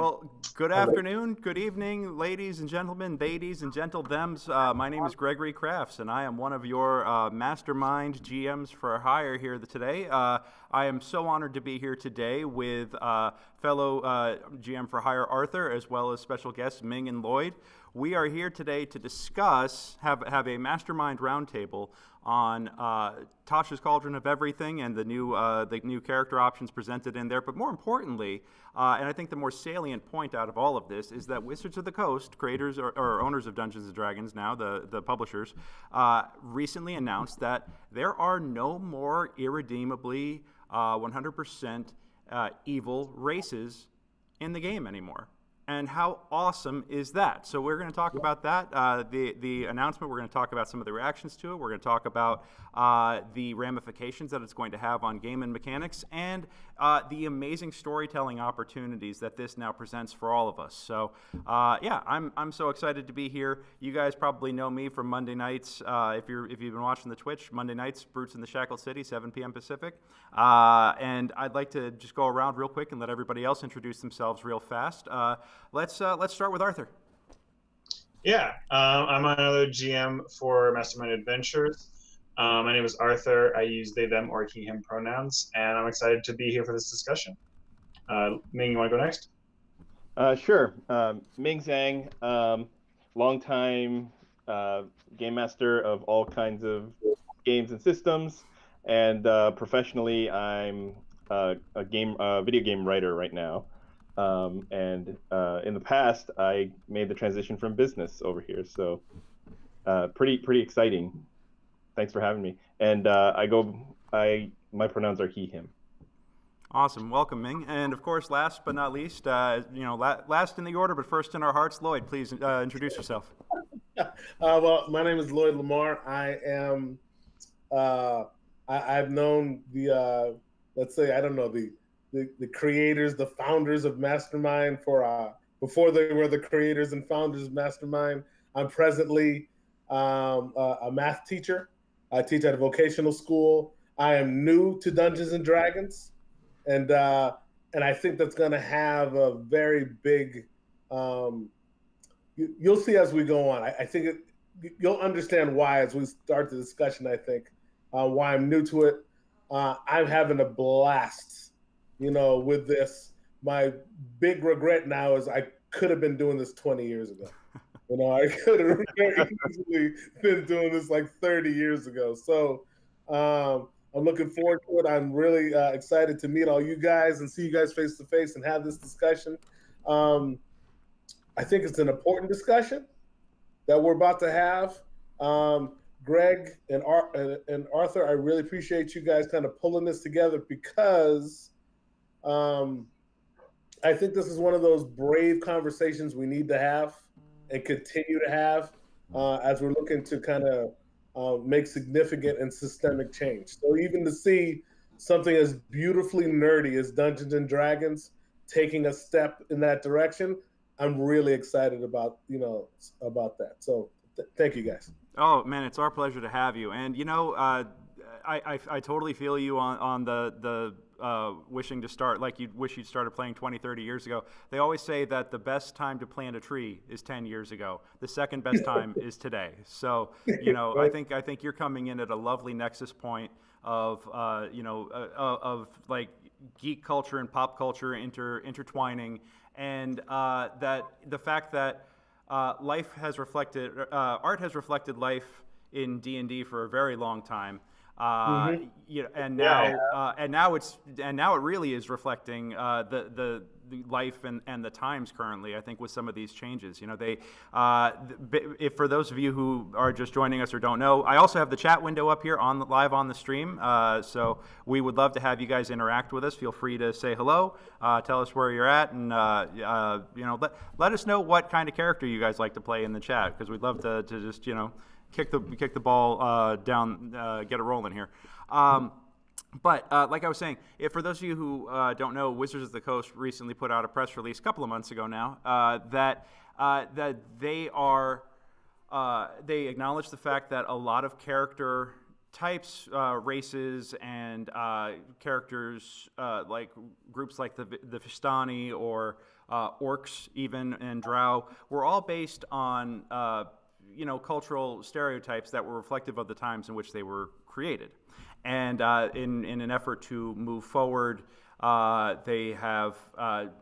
Well, good afternoon, good evening, ladies and gentlemen, ladies and gentle thems. My name is Gregory Crafts, and I am one of your Mastermind GMs for hire here today. I am so honored to be here today with fellow GM for hire Arthur, as well as special guests Ming and Lloyd. We are here today to discuss, have a Mastermind Roundtable on Tasha's Cauldron of Everything and the new character options presented in there. But more importantly, and I think the more salient point out of all of this is that Wizards of the Coast, creators or owners of Dungeons & Dragons now, the publishers, recently announced that there are no more irredeemably 100% evil races in the game anymore. And how awesome is that? So we're going to talk about that, the announcement. We're going to talk about some of the reactions to it. We're going to talk about the ramifications that it's going to have on game and mechanics, and the amazing storytelling opportunities that this now presents for all of us. So yeah, I'm so excited to be here. You guys probably know me from Monday nights. If you've been watching the Twitch, Monday nights, Brutes in the Shackled City, 7 p.m. Pacific. And I'd like to just go around real quick and let everybody else introduce themselves real fast. Let's start with Arthur. Yeah, I'm another GM for Mastermind Adventures. My name is Arthur. I use they, them, or he, him pronouns, and I'm excited to be here for this discussion. Ming, you want to go next? Sure. Ming Zhang, longtime game master of all kinds of games and systems, and professionally, I'm a video game writer right now. And in the past, I made the transition from business over here, so pretty exciting. Thanks for having me. And my pronouns are he, him. Awesome, welcome, Ming. And of course, last but not least, last in the order, but first in our hearts, Lloyd. Please introduce yourself. Well, my name is Lloyd Lamar. I am. I've known the let's say, I don't know, the creators, the founders of Mastermind for before they were the creators and founders of Mastermind. I'm presently a math teacher. I teach at a vocational school. I am new to Dungeons and Dragons, and I think that's going to have a very big. You'll see as we go on. I think you'll understand why as we start the discussion. I think why I'm new to it. I'm having a blast. With this. My big regret now is I could have been doing this 20 years ago. I could have very easily been doing this like 30 years ago. So I'm looking forward to it. I'm really excited to meet all you guys and see you guys face to face and have this discussion. I think it's an important discussion that we're about to have. Greg and Arthur, I really appreciate you guys kind of pulling this together because I think this is one of those brave conversations we need to have and continue to have as we're looking to kind of make significant and systemic change. So even to see something as beautifully nerdy as Dungeons and Dragons taking a step in that direction, I'm really excited about that. So thank you guys. Oh man, it's our pleasure to have you. And I totally feel you on the wishing to start, like you wish you'd started playing 20, 30 years ago. They always say that the best time to plant a tree is 10 years ago. The second best time is today. So, right. I think you're coming in at a lovely nexus point of, of like geek culture and pop culture intertwining, and that the fact that art has reflected life in D&D for a very long time. And now it really is reflecting the life and the times currently. I think with some of these changes, if for those of you who are just joining us or don't know, I also have the chat window up here live on the stream. So we would love to have you guys interact with us. Feel free to say hello, tell us where you're at, and let us know what kind of character you guys like to play in the chat, because we'd love to just kick the ball down, get it rolling here. But like I was saying, for those of you who don't know, Wizards of the Coast recently put out a press release a couple of months ago now that they acknowledge the fact that a lot of character types, races, and characters like groups like the Vistani or orcs even, and drow, were all based on cultural stereotypes that were reflective of the times in which they were created. And in an effort to move forward, they have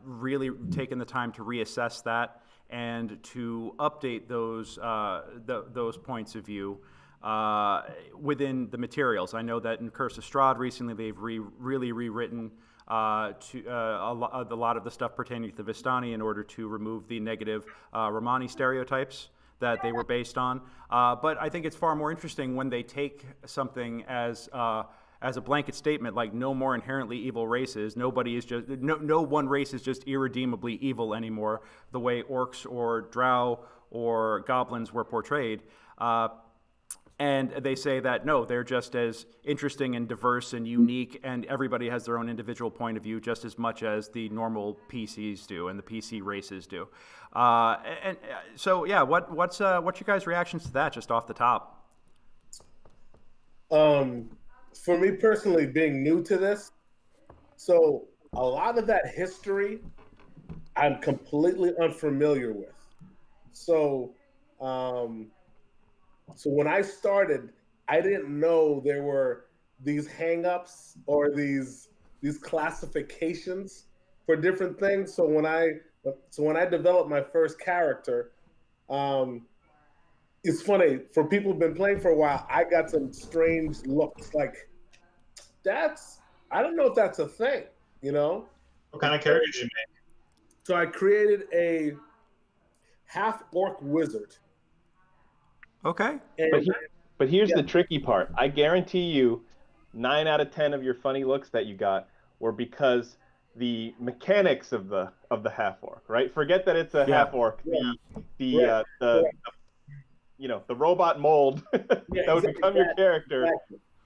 really taken the time to reassess that and to update those points of view within the materials. I know that in Curse of Strahd recently they've really rewritten a lot of the stuff pertaining to the Vistani in order to remove the negative Romani stereotypes that they were based on. But I think it's far more interesting when they take something as a blanket statement, like no more inherently evil races. Nobody is just no one race is just irredeemably evil anymore, the way orcs or drow or goblins were portrayed. And they say that no, they're just as interesting and diverse and unique, and everybody has their own individual point of view just as much as the normal PCs do and the PC races do. So yeah, what's your guys' reactions to that, just off the top? For me personally, being new to this, so a lot of that history I'm completely unfamiliar with. So when I started, I didn't know there were these hang-ups or these classifications for different things. So when I developed my first character, it's funny, for people who've been playing for a while, I got some strange looks like, I don't know if that's a thing, you know? What kind of character did you make? So I created a half-orc wizard. Okay. But here's the tricky part. I guarantee you 9 out of 10 of your funny looks that you got were because the mechanics of the half-orc, right? Forget that it's a half-orc. The robot mold that would become your character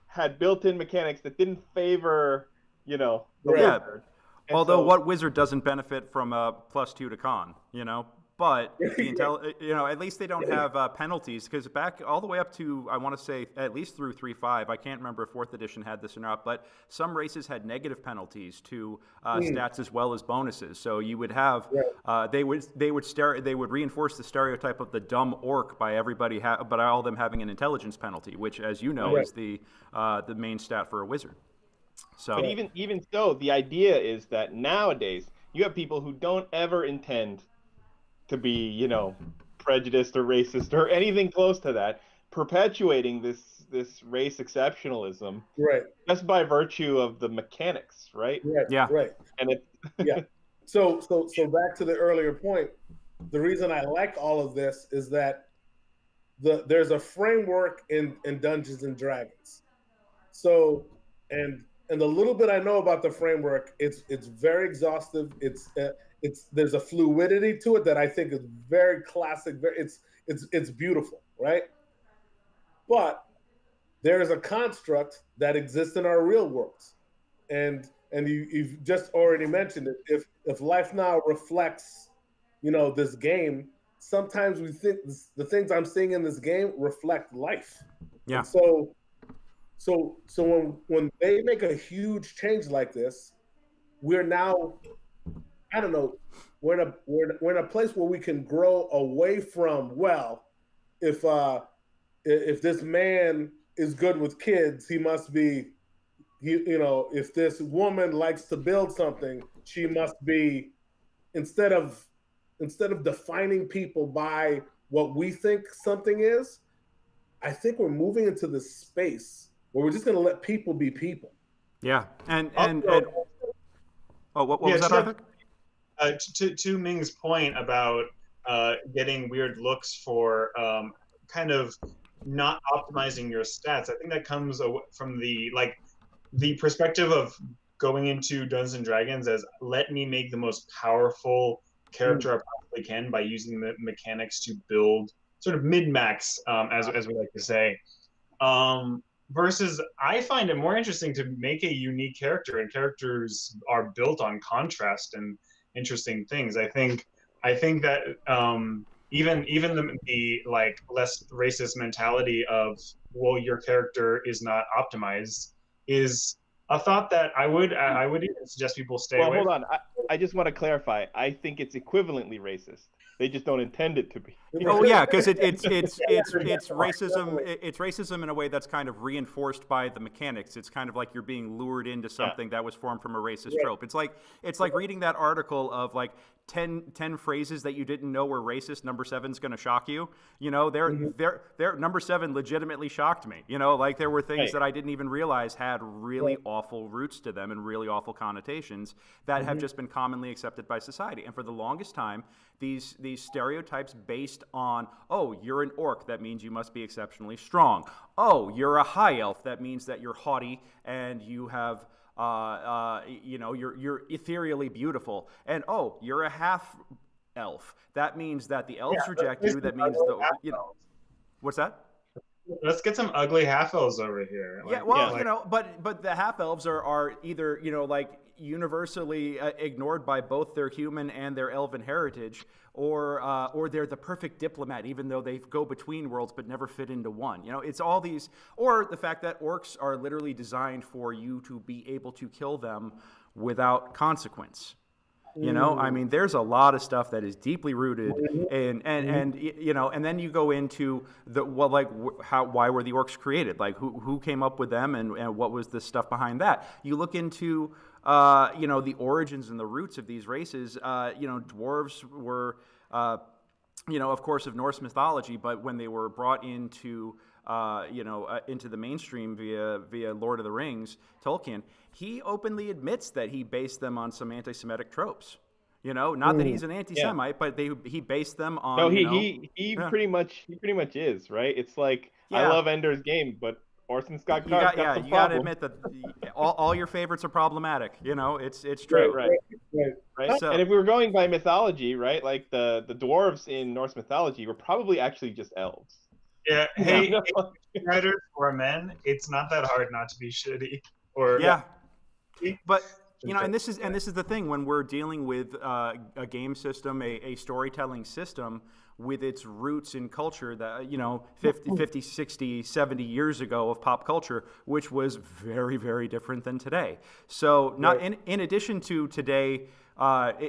had built-in mechanics that didn't favor, the wizard. And although what wizard doesn't benefit from a +2 to con, But at least they don't have penalties, because back all the way up to, I want to say, at least through 3.5, I can't remember if 4th edition had this or not, but some races had negative penalties to stats as well as bonuses. So you would have they would reinforce the stereotype of the dumb orc by everybody, but all of them having an intelligence penalty, which, as you know, is the main stat for a wizard. So, but even so, the idea is that nowadays you have people who don't ever intend to be, prejudiced or racist or anything close to that, perpetuating this race exceptionalism, right? Just by virtue of the mechanics, right? Right. And So back to the earlier point, the reason I like all of this is that there's a framework in Dungeons and Dragons. So and the little bit I know about the framework, it's very exhaustive. There's a fluidity to it that I think is very classic. It's beautiful, right? But there is a construct that exists in our real worlds, and you've just already mentioned it. If life now reflects, this game, sometimes we think the things I'm seeing in this game reflect life. Yeah. And so when they make a huge change like this, we're now, I don't know, we're in a place where we can grow away from, well, if this man is good with kids, he must be, if this woman likes to build something, she must be, instead of defining people by what we think something is, I think we're moving into this space where we're just going to let people be people. Yeah, what was that, Arthur? To Ming's point about getting weird looks for kind of not optimizing your stats, I think that comes from the perspective of going into Dungeons and Dragons as, let me make the most powerful character I possibly can by using the mechanics to build sort of mid-max, as we like to say. Versus, I find it more interesting to make a unique character, and characters are built on contrast and interesting things. I think that even the less racist mentality of, well, your character is not optimized, is a thought that I would even suggest people stay Well, away hold from. on. I just want to clarify. I think it's equivalently racist. They just don't intend it to be. Oh yeah, because it's Definitely. racism. It's racism in a way that's kind of reinforced by the mechanics. It's kind of like you're being lured into something that was formed from a racist trope. It's like reading that article of like 10 phrases that you didn't know were racist. Number 7's going to shock you. You know, they're number 7 legitimately shocked me. You know, like there were things that I didn't even realize had really awful roots to them and really awful connotations that have just been commonly accepted by society. And for the longest time, these stereotypes based on, oh, you're an orc, that means you must be exceptionally strong. Oh, you're a high elf, that means that you're haughty and you have you're ethereally beautiful. And oh, you're a half elf, that means that the elves reject you. That means what's that? Let's get some ugly half elves over here. But the half elves are either like universally ignored by both their human and their elven heritage, or they're the perfect diplomat, even though they go between worlds but never fit into one. It's all these, or the fact that orcs are literally designed for you to be able to kill them without consequence. I mean, there's a lot of stuff that is deeply rooted and then you go into why were the orcs created? Like who came up with them and what was the stuff behind that? You look into the origins and the roots of these races. Dwarves were of course of Norse mythology, but when they were brought into into the mainstream via Lord of the Rings, Tolkien, he openly admits that he based them on some anti-Semitic tropes. Not that he's an anti-Semite, but he based them on. No, he pretty much is, right. It's like I love Ender's Game, but Orson's got you got to admit that all your favorites are problematic. It's true. Right. So, and if we were going by mythology, right, like the dwarves in Norse mythology were probably actually just elves. Yeah. Hey, writers or men, it's not that hard not to be shitty. But and this is the thing when we're dealing with a game system, a storytelling system with its roots in culture that 50, 60, 70 years ago of pop culture, which was very, very different than today. So in addition to today,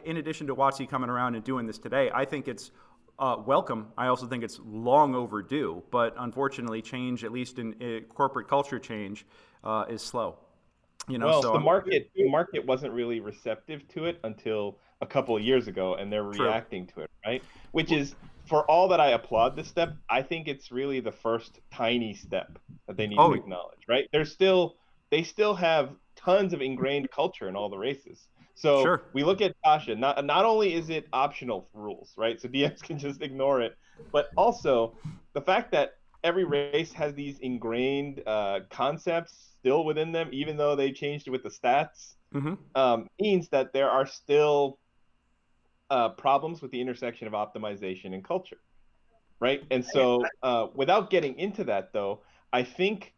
in addition to WotC coming around and doing this today, I think it's welcome. I also think it's long overdue, but unfortunately change, at least in corporate culture change, is slow. The market wasn't really receptive to it until a couple of years ago, and they're reacting to it, right? Which is, for all that I applaud this step, I think it's really the first tiny step that they need to acknowledge, right? They still have tons of ingrained culture in all the races. So we look at Tasha, not only is it optional rules, right? So DMs can just ignore it, but also the fact that every race has these ingrained concepts still within them, even though they changed it with the stats, means that there are still problems with the intersection of optimization and culture, right? And so without getting into that, though, I think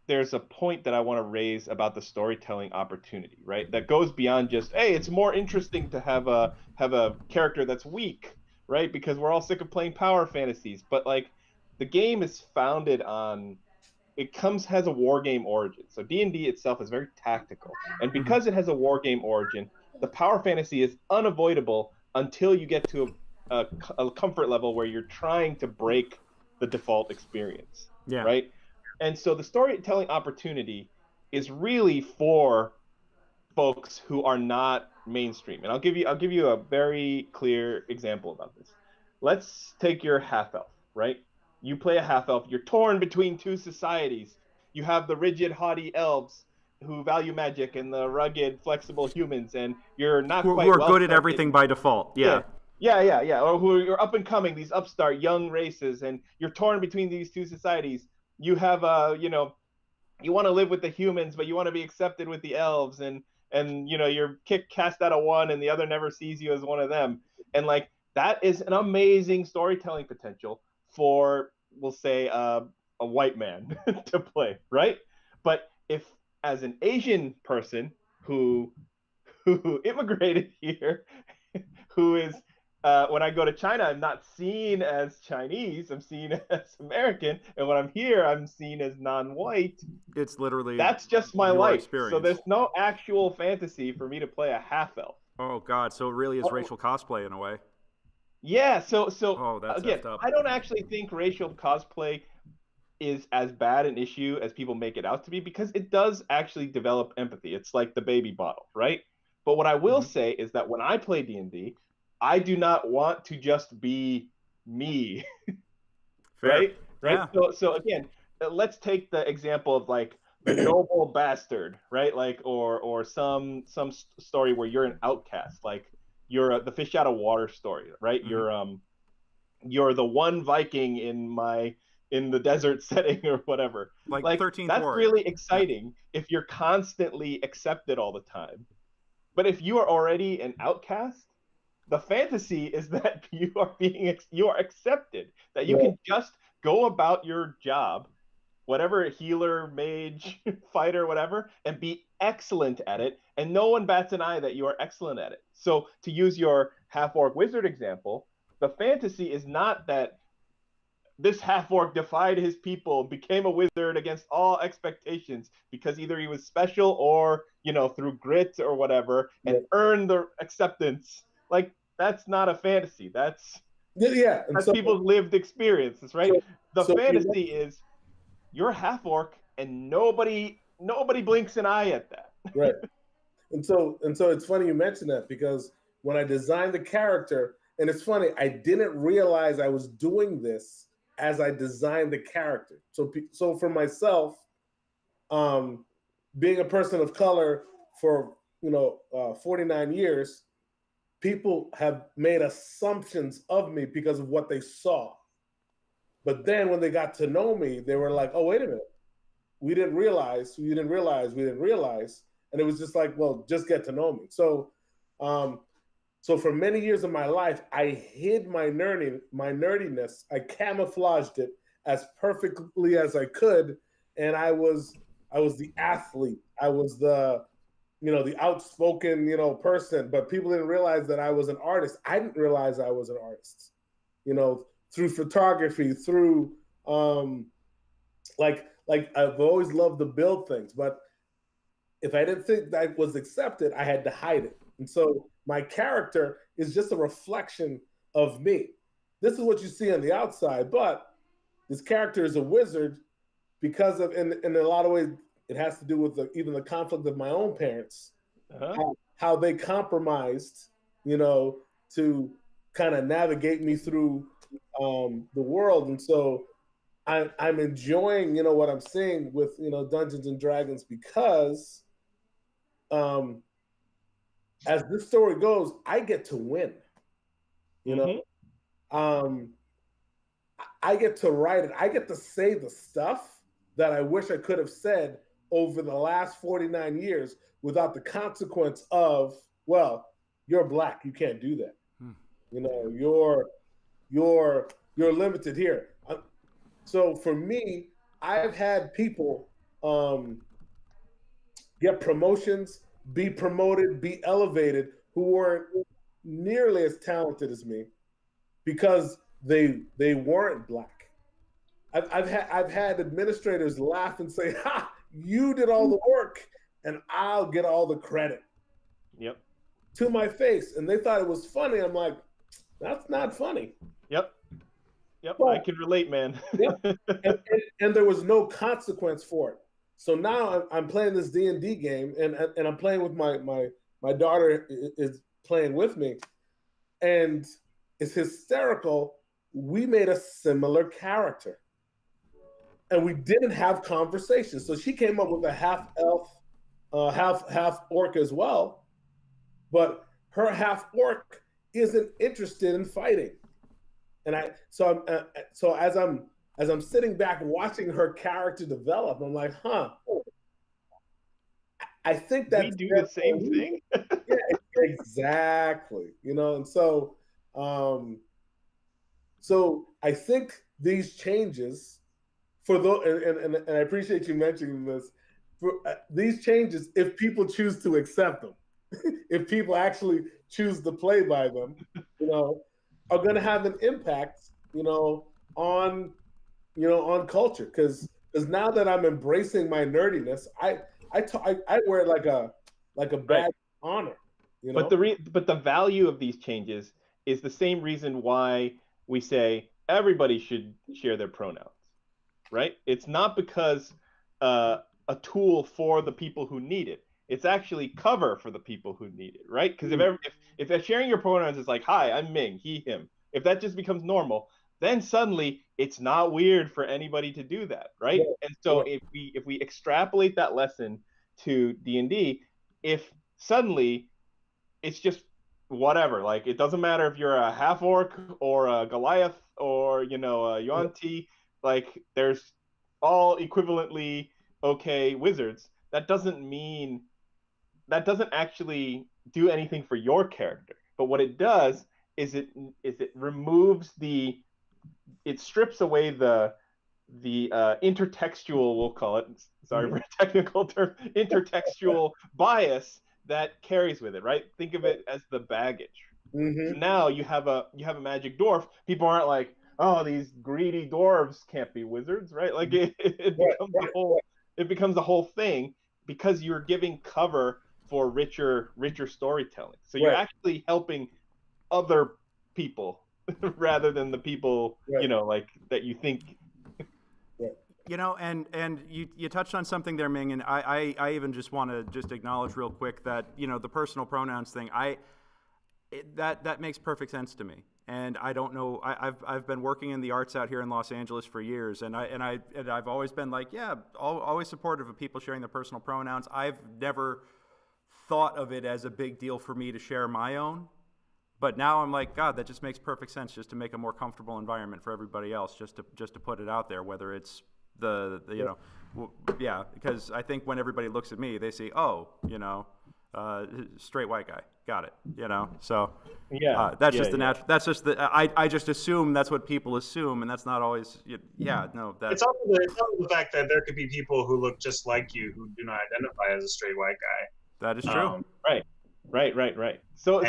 there's a point that I want to raise about the storytelling opportunity, right? That goes beyond just, hey, it's more interesting to have a character that's weak, right? Because we're all sick of playing power fantasies. But like, the game is founded on, has a war game origin. So D&D itself is very tactical. And because it has a war game origin, the power fantasy is unavoidable until you get to a comfort level where you're trying to break the default experience, right? And so the storytelling opportunity is really for folks who are not mainstream. And I'll give you a very clear example about this. Let's take your half elf, right? You play a half elf. You're torn between two societies. You have the rigid, haughty elves who value magic and the rugged, flexible humans, and you're not quite who are good at everything by default. Yeah. Or who are up and coming, these upstart young races, and you're torn between these two societies. You have you want to live with the humans, but you want to be accepted with the elves, and you're cast out of one, and the other never sees you as one of them, and like that is an amazing storytelling potential for, we'll say, a white man to play, right? But if as an Asian person who immigrated here, who is when I go to China, I'm not seen as Chinese. I'm seen as American, and when I'm here, I'm seen as non-white. It's literally That's just my your life. experience. So there's no actual fantasy for me to play a half elf. Oh God, so it really is racial cosplay in a way. Yeah. So Oh, that's again, effed up. I don't actually think racial cosplay is as bad an issue as people make it out to be, because it does actually develop empathy. It's like the baby bottle, right? But what I will say is that when I play D&D, I do not want to just be me. Fair. Right. Yeah. So again, let's take the example of like the noble bastard, right? Like or some story where you're an outcast, like you're the fish out of water story, right? You're the one Viking in the desert setting or whatever. Like 13th that's Warrior. really exciting if you're constantly accepted all the time. But if you are already an outcast, the fantasy is that you are accepted, that you can just go about your job, whatever, healer, mage, fighter, whatever, and be excellent at it, and no one bats an eye that you are excellent at it. So to use your half-orc wizard example, the fantasy is not that this half-orc defied his people, became a wizard against all expectations because either he was special or, through grit or whatever, and earned the acceptance. Like, that's not a fantasy. That's people's lived experiences, right? The fantasy is you're half-orc and nobody blinks an eye at that. Right. And so it's funny you mentioned that, because when I designed the character, and it's funny, I didn't realize I was doing this as I designed the character. So for myself, being a person of color for 49 years, people have made assumptions of me because of what they saw. But then when they got to know me, they were like, "Oh, wait a minute, we didn't realize," and it was just like, "Well, just get to know me." So for many years of my life, I hid my nerdiness. I camouflaged it as perfectly as I could, and I was the athlete. I was the outspoken person. But people didn't realize that I was an artist. I didn't realize I was an artist. Through photography, through like I've always loved to build things, but if I didn't think that was accepted, I had to hide it. And so my character is just a reflection of me. This is what you see on the outside, but this character is a wizard because of, in a lot of ways, it has to do with even the conflict of my own parents, how they compromised, to kind of navigate me through the world. And so I'm enjoying, what I'm seeing with, Dungeons and Dragons, because as this story goes, I get to win. I get to write it. I get to say the stuff that I wish I could have said over the last 49 years without the consequence of, well, you're Black, you can't do that. You're limited here. So for me, I've had people get promotions, be promoted, be elevated, who weren't nearly as talented as me because they weren't Black. I've had administrators laugh and say, "Ha, you did all the work and I'll get all the credit." Yep. To my face. And they thought it was funny. I'm like, that's not funny. Yep. But, I can relate, man. and there was no consequence for it. So now I'm playing this D&D game, and I'm playing with my daughter is playing with me, and it's hysterical. We made a similar character, and we didn't have conversations. So she came up with a half elf, half orc as well, but her half orc isn't interested in fighting. And so as I'm sitting back watching her character develop, I'm like, I think that we do the same thing. Yeah, exactly. And so I think these changes for and I appreciate you mentioning this. For these changes, if people choose to accept them, if people actually choose to play by them, are going to have an impact, on culture. Because now that I'm embracing my nerdiness, I wear it like a badge of honor. But the value of these changes is the same reason why we say everybody should share their pronouns, right? It's not because a tool for the people who need it. It's actually cover for the people who need it, right? Because if sharing your pronouns is like, hi, I'm Ming, he, him, if that just becomes normal, then suddenly it's not weird for anybody to do that, right? Yeah. And so if we extrapolate that lesson to D&D, if suddenly it's just whatever, like it doesn't matter if you're a half orc or a Goliath or a Yuan-Ti, like there's all equivalently okay wizards. That doesn't actually do anything for your character. But what it does is it removes it strips away the intertextual, we'll call it, sorry for a technical term, intertextual bias that carries with it, right? Think of it as the baggage. So now you have a magic dwarf. People aren't like, oh, these greedy dwarves can't be wizards, right? Like it becomes a whole thing because you're giving cover for richer storytelling. So you're actually helping other people rather than the people, like that you think. And you touched on something there, Ming, and I even just want to just acknowledge real quick that, the personal pronouns thing, that makes perfect sense to me. And I don't know, I've been working in the arts out here in Los Angeles for years, and I've always been like, always supportive of people sharing their personal pronouns. I've never thought of it as a big deal for me to share my own. But now I'm like, God, that just makes perfect sense, just to make a more comfortable environment for everybody else, just to put it out there, whether it's because I think when everybody looks at me, they see, straight white guy, got it, so that's just I just assume that's what people assume, and that's not always, it's also the fact that there could be people who look just like you who do not identify as a straight white guy. That is true. Right. So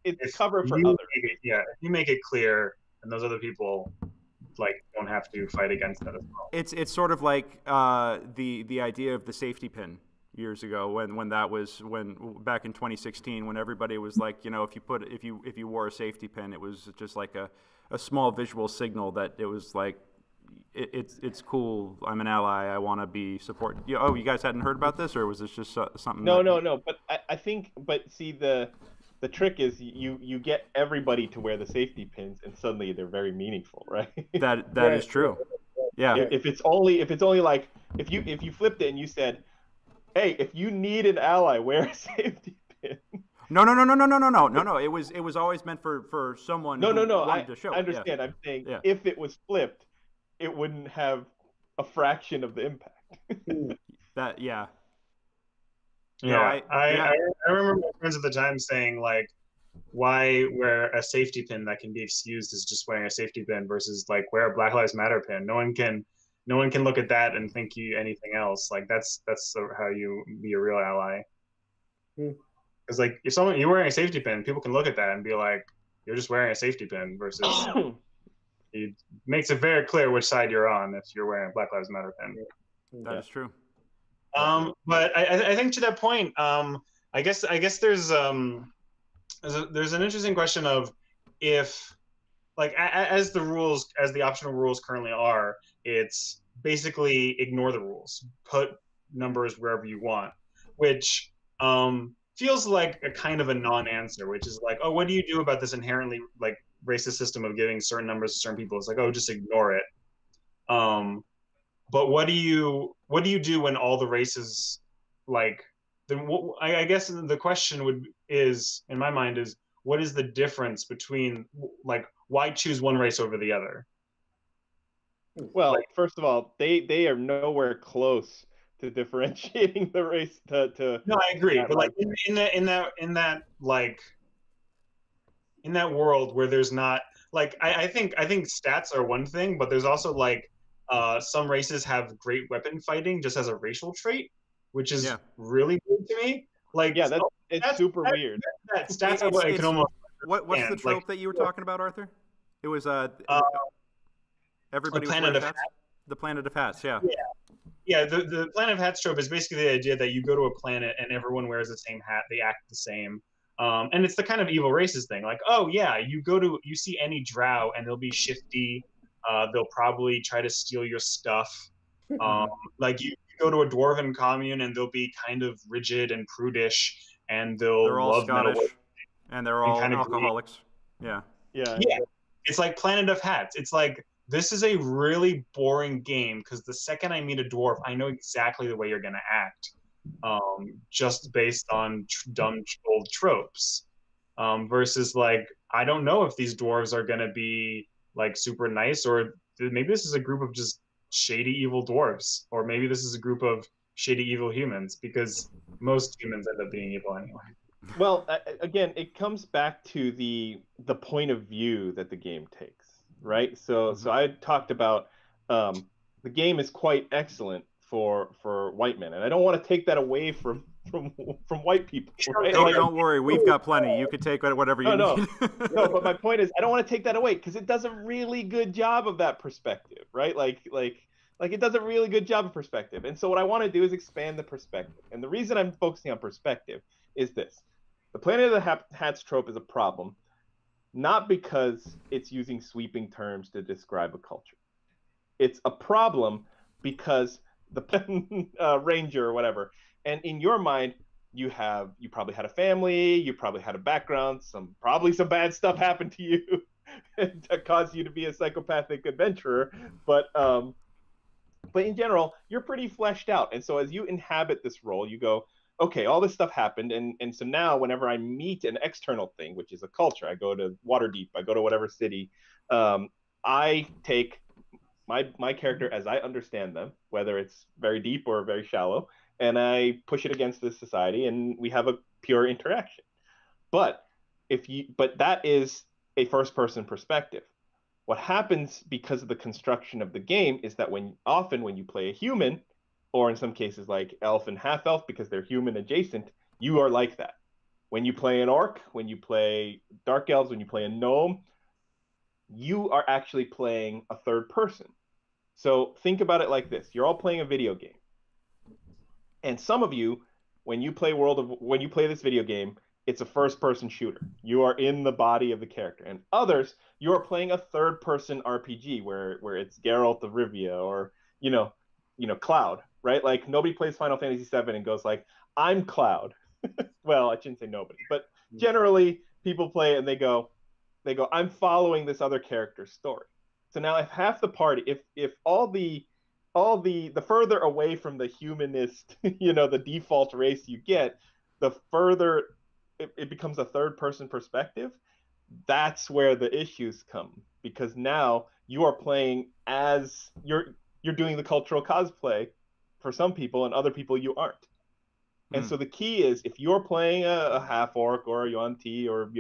it's cover for others. If you make it clear, and those other people don't have to fight against that as well. It's sort of like the idea of the safety pin years ago when back in 2016 when everybody was like, if you wore a safety pin, it was just like a small visual signal that it was like it's cool, I'm an ally, I want to be supported. You guys hadn't heard about this, or was this just something? No. But I think, see, the trick is you get everybody to wear the safety pins, and suddenly they're very meaningful, right? That is true. Yeah. If it's only like if you flipped it and you said, hey, if you need an ally, wear a safety pin. No. It was always meant for someone. No. Wanted to show. I understand. Yeah. I'm saying if it was flipped, it wouldn't have a fraction of the impact. Yeah. I remember my friends at the time saying, like, why wear a safety pin that can be excused as just wearing a safety pin versus like wear a Black Lives Matter pin. No one can look at that and think you anything else. Like that's how you be a real ally. Because like if you're wearing a safety pin, people can look at that and be like, you're just wearing a safety pin versus it makes it very clear which side you're on if you're wearing a Black Lives Matter pin. That is true. But I think to that point, I guess there's an interesting question of if, like, as the optional rules currently are, it's basically ignore the rules, put numbers wherever you want, which feels like a kind of a non-answer, which is like, oh, what do you do about this inherently like racist system of giving certain numbers to certain people? It's like, oh, just ignore it. But what do you do when all the races, like, I guess the question is in my mind is, what is the difference between, like, why choose one race over the other? Well, like, first of all, they are nowhere close to differentiating the race to No, I agree, but like in that world where there's not, like, I think stats are one thing, but there's also like some races have great weapon fighting just as a racial trait, which is really good to me. Like, Yeah, so it's super weird. That's It's- what I it's- can almost. What's the understand. trope Like, that you were talking about, Arthur? It was everybody The with Planet wears of hats. The Planet of Hats. Yeah. Yeah, the Planet of Hats trope is basically the idea that you go to a planet and everyone wears the same hat, they act the same. And it's the kind of evil racist thing. Like, oh yeah, you see any drow and they'll be shifty. They'll probably try to steal your stuff. Like you go to a dwarven commune and they'll be kind of rigid and prudish, and they'll They're all love Scottish, metal and they're and all kind of alcoholics. Yeah. Yeah. yeah. It's like Planet of Hats. It's like, this is a really boring game because the second I meet a dwarf, I know exactly the way you're going to act, just based on dumb old tropes. Versus, like, I don't know if these dwarves are going to be like super nice, or maybe this is a group of just shady evil dwarves, or maybe this is a group of shady evil humans, because most humans end up being evil anyway. Well, again, it comes back to the point of view that the game takes, right? So I talked about the game is quite excellent for white men, and I don't want to take that away from white people, right? Don't worry, we've got plenty. You could take whatever you need. No, but my point is, I don't want to take that away because it does a really good job of that perspective, right? Like it does a really good job of perspective. And so what I want to do is expand the perspective. And the reason I'm focusing on perspective is this. The Planet of the Hats trope is a problem, not because it's using sweeping terms to describe a culture. It's a problem because the ranger or whatever, and in your mind, you probably had a family, you probably had a background, probably some bad stuff happened to you that caused you to be a psychopathic adventurer, but in general, you're pretty fleshed out. And so as you inhabit this role, you go, okay, all this stuff happened, and so now whenever I meet an external thing, which is a culture, I go to Waterdeep, I go to whatever city, I take my character as I understand them, whether it's very deep or very shallow, and I push it against this society, and we have a pure interaction. But that is a first-person perspective. What happens because of the construction of the game is that when you play a human, or in some cases like elf and half-elf, because they're human adjacent, you are like that. When you play an orc, when you play dark elves, when you play a gnome, you are actually playing a third person. So think about it like this. You're all playing a video game. And some of you, when you play this video game, it's a first-person shooter. You are in the body of the character. And others, you are playing a third-person RPG where it's Geralt of Rivia or, Cloud, right? Like, nobody plays Final Fantasy VII and goes like, I'm Cloud. Well, I shouldn't say nobody, but generally people play it and they go, I'm following this other character's story. So now if half the party, if all the further away from the humanist, the default race you get, the further it becomes a third person perspective. That's where the issues come, because now you are playing as you're doing the cultural cosplay for some people, and other people you aren't. And so the key is, if you're playing a half orc or a Yuan-Ti or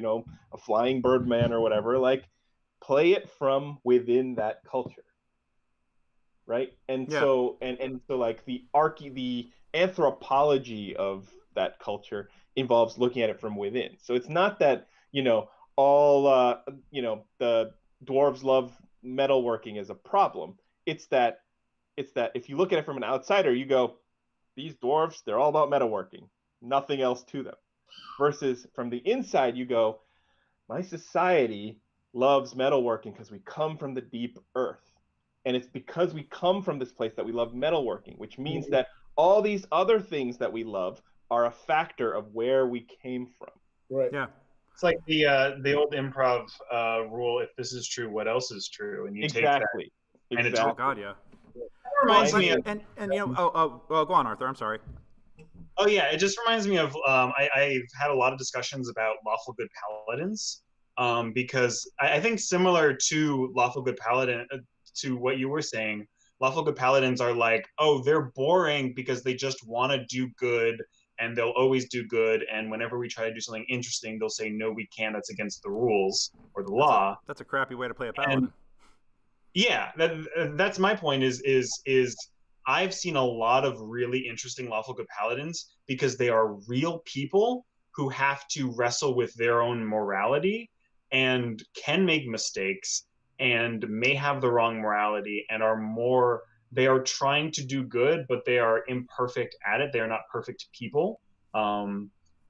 a flying birdman or whatever, like, play it from within that culture, right? And so like the anthropology of that culture involves looking at it from within. So it's not that all the dwarves love metalworking as a problem. It's that if you look at it from an outsider, you go, these dwarves, they're all about metalworking, nothing else to them. Versus from the inside, you go, my society loves metalworking because we come from the deep earth. And it's because we come from this place that we love metalworking, which means that all these other things that we love are a factor of where we came from. Right. Yeah. It's like the old improv rule: if this is true, what else is true? And you take that. And Oh God, yeah. It reminds me of, go on, Arthur. I'm sorry. Oh yeah, it just reminds me of I've had a lot of discussions about lawful good paladins, because I think similar to lawful good paladin, to what you were saying, lawful good paladins are like, oh, they're boring because they just want to do good, and they'll always do good, and whenever we try to do something interesting, they'll say, no, we can't, that's against the rules or the law. That's a crappy way to play a paladin. Yeah, that's my point. Is I've seen a lot of really interesting lawful good paladins because they are real people who have to wrestle with their own morality and can make mistakes and may have the wrong morality and they are trying to do good, but they are imperfect at it. They are not perfect people.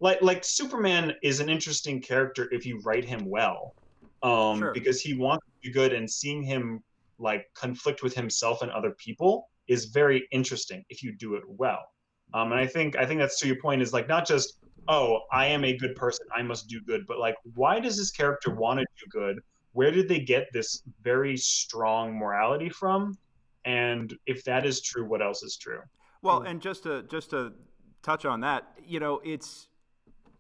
Like Superman is an interesting character if you write him well, Sure. because he wants to be good, and seeing him like conflict with himself and other people is very interesting if you do it well. And I think that's to your point, is like not just, oh, I am a good person, I must do good, but like, why does this character want to do good? Where did they get this very strong morality from? And if that is true, what else is true? Well, and just to touch on that, it's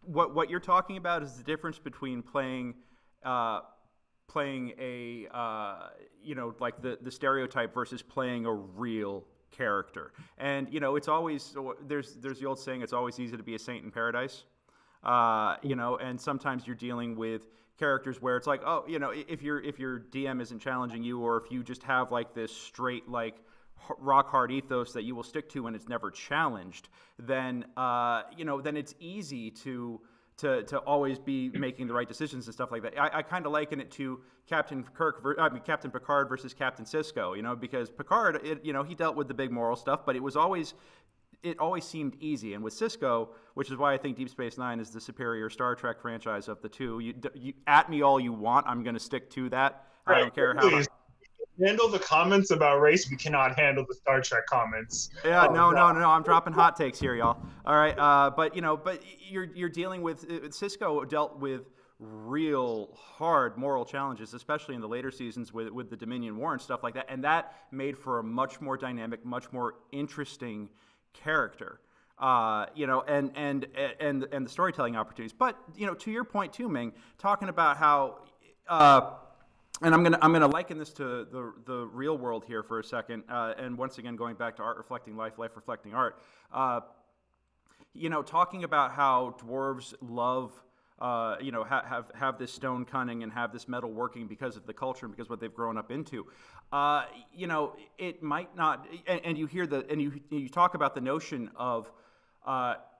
what you're talking about is the difference between playing a like the stereotype versus playing a real character. And it's always, there's the old saying, it's always easy to be a saint in paradise. And sometimes you're dealing with characters where it's like, oh, if your DM isn't challenging you, or if you just have like this straight like rock hard ethos that you will stick to and it's never challenged, then then it's easy to always be making the right decisions and stuff like that. I kind of liken it to Captain Picard versus Captain Sisko, because Picard, he dealt with the big moral stuff, but it always seemed easy. And with Sisko, which is why I think Deep Space Nine is the superior Star Trek franchise of the two, you at me all you want, I'm going to stick to that. Right. I don't care how much. Handle the comments about race. We cannot handle the Star Trek comments. Yeah, no. I'm dropping hot takes here, y'all. All right, but you're dealing with Sisko dealt with real hard moral challenges, especially in the later seasons with the Dominion War and stuff like that, and that made for a much more dynamic, much more interesting character. And the storytelling opportunities. But to your point too, Ming, talking about how. And I'm gonna liken this to the real world here for a second, and once again going back to art reflecting life, life reflecting art. Talking about how dwarves love, have this stone cunning and have this metal working because of the culture and because of what they've grown up into. It might not, and you hear you talk about the notion of.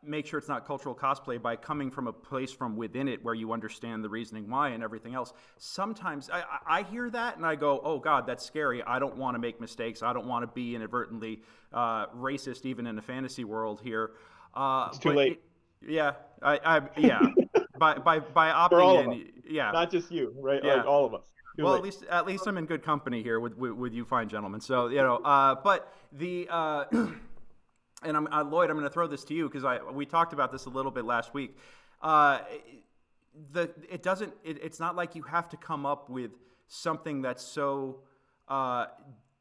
Make sure it's not cultural cosplay by coming from a place from within it where you understand the reasoning why and everything else. Sometimes I hear that and I go, oh God, that's scary. I don't want to make mistakes. I don't want to be inadvertently racist even in a fantasy world here. It's too late. Yeah. by opting for all in. Of us. Yeah. Not just you, right? Yeah. Like all of us. Too late. At least I'm in good company here with you fine gentlemen. So, but the... And Lloyd, I'm going to throw this to you because we talked about this a little bit last week. It's not like you have to come up with something that's so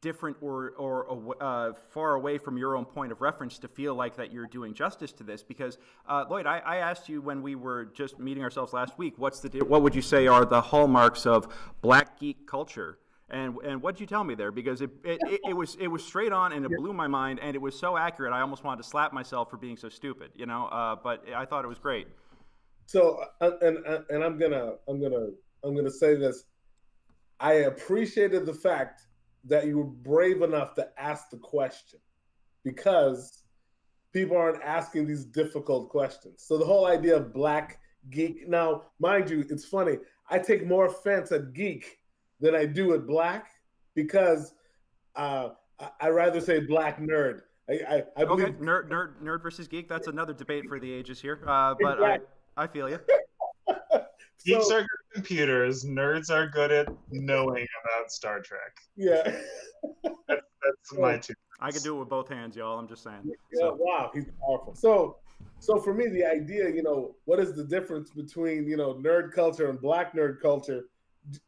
different or far away from your own point of reference to feel like that you're doing justice to this. Because Lloyd, I asked you when we were just meeting ourselves last week, what would you say are the hallmarks of Black geek culture? And what'd you tell me there? Because it was straight on and it blew my mind and it was so accurate. I almost wanted to slap myself for being so stupid, But I thought it was great. So and I'm gonna say this. I appreciated the fact that you were brave enough to ask the question, because people aren't asking these difficult questions. So the whole idea of Black geek. Now, mind you, it's funny. I take more offense at geek than I do at Black, because I rather say Black nerd. I believe... Okay, nerd versus geek. That's another debate for the ages here. But exactly. I feel you. Geeks are good at computers. Nerds are good at knowing about Star Trek. Yeah, that's my two. I could do it with both hands, y'all. I'm just saying. Yeah, so. Wow, he's powerful. So for me, the idea, what is the difference between nerd culture and Black nerd culture?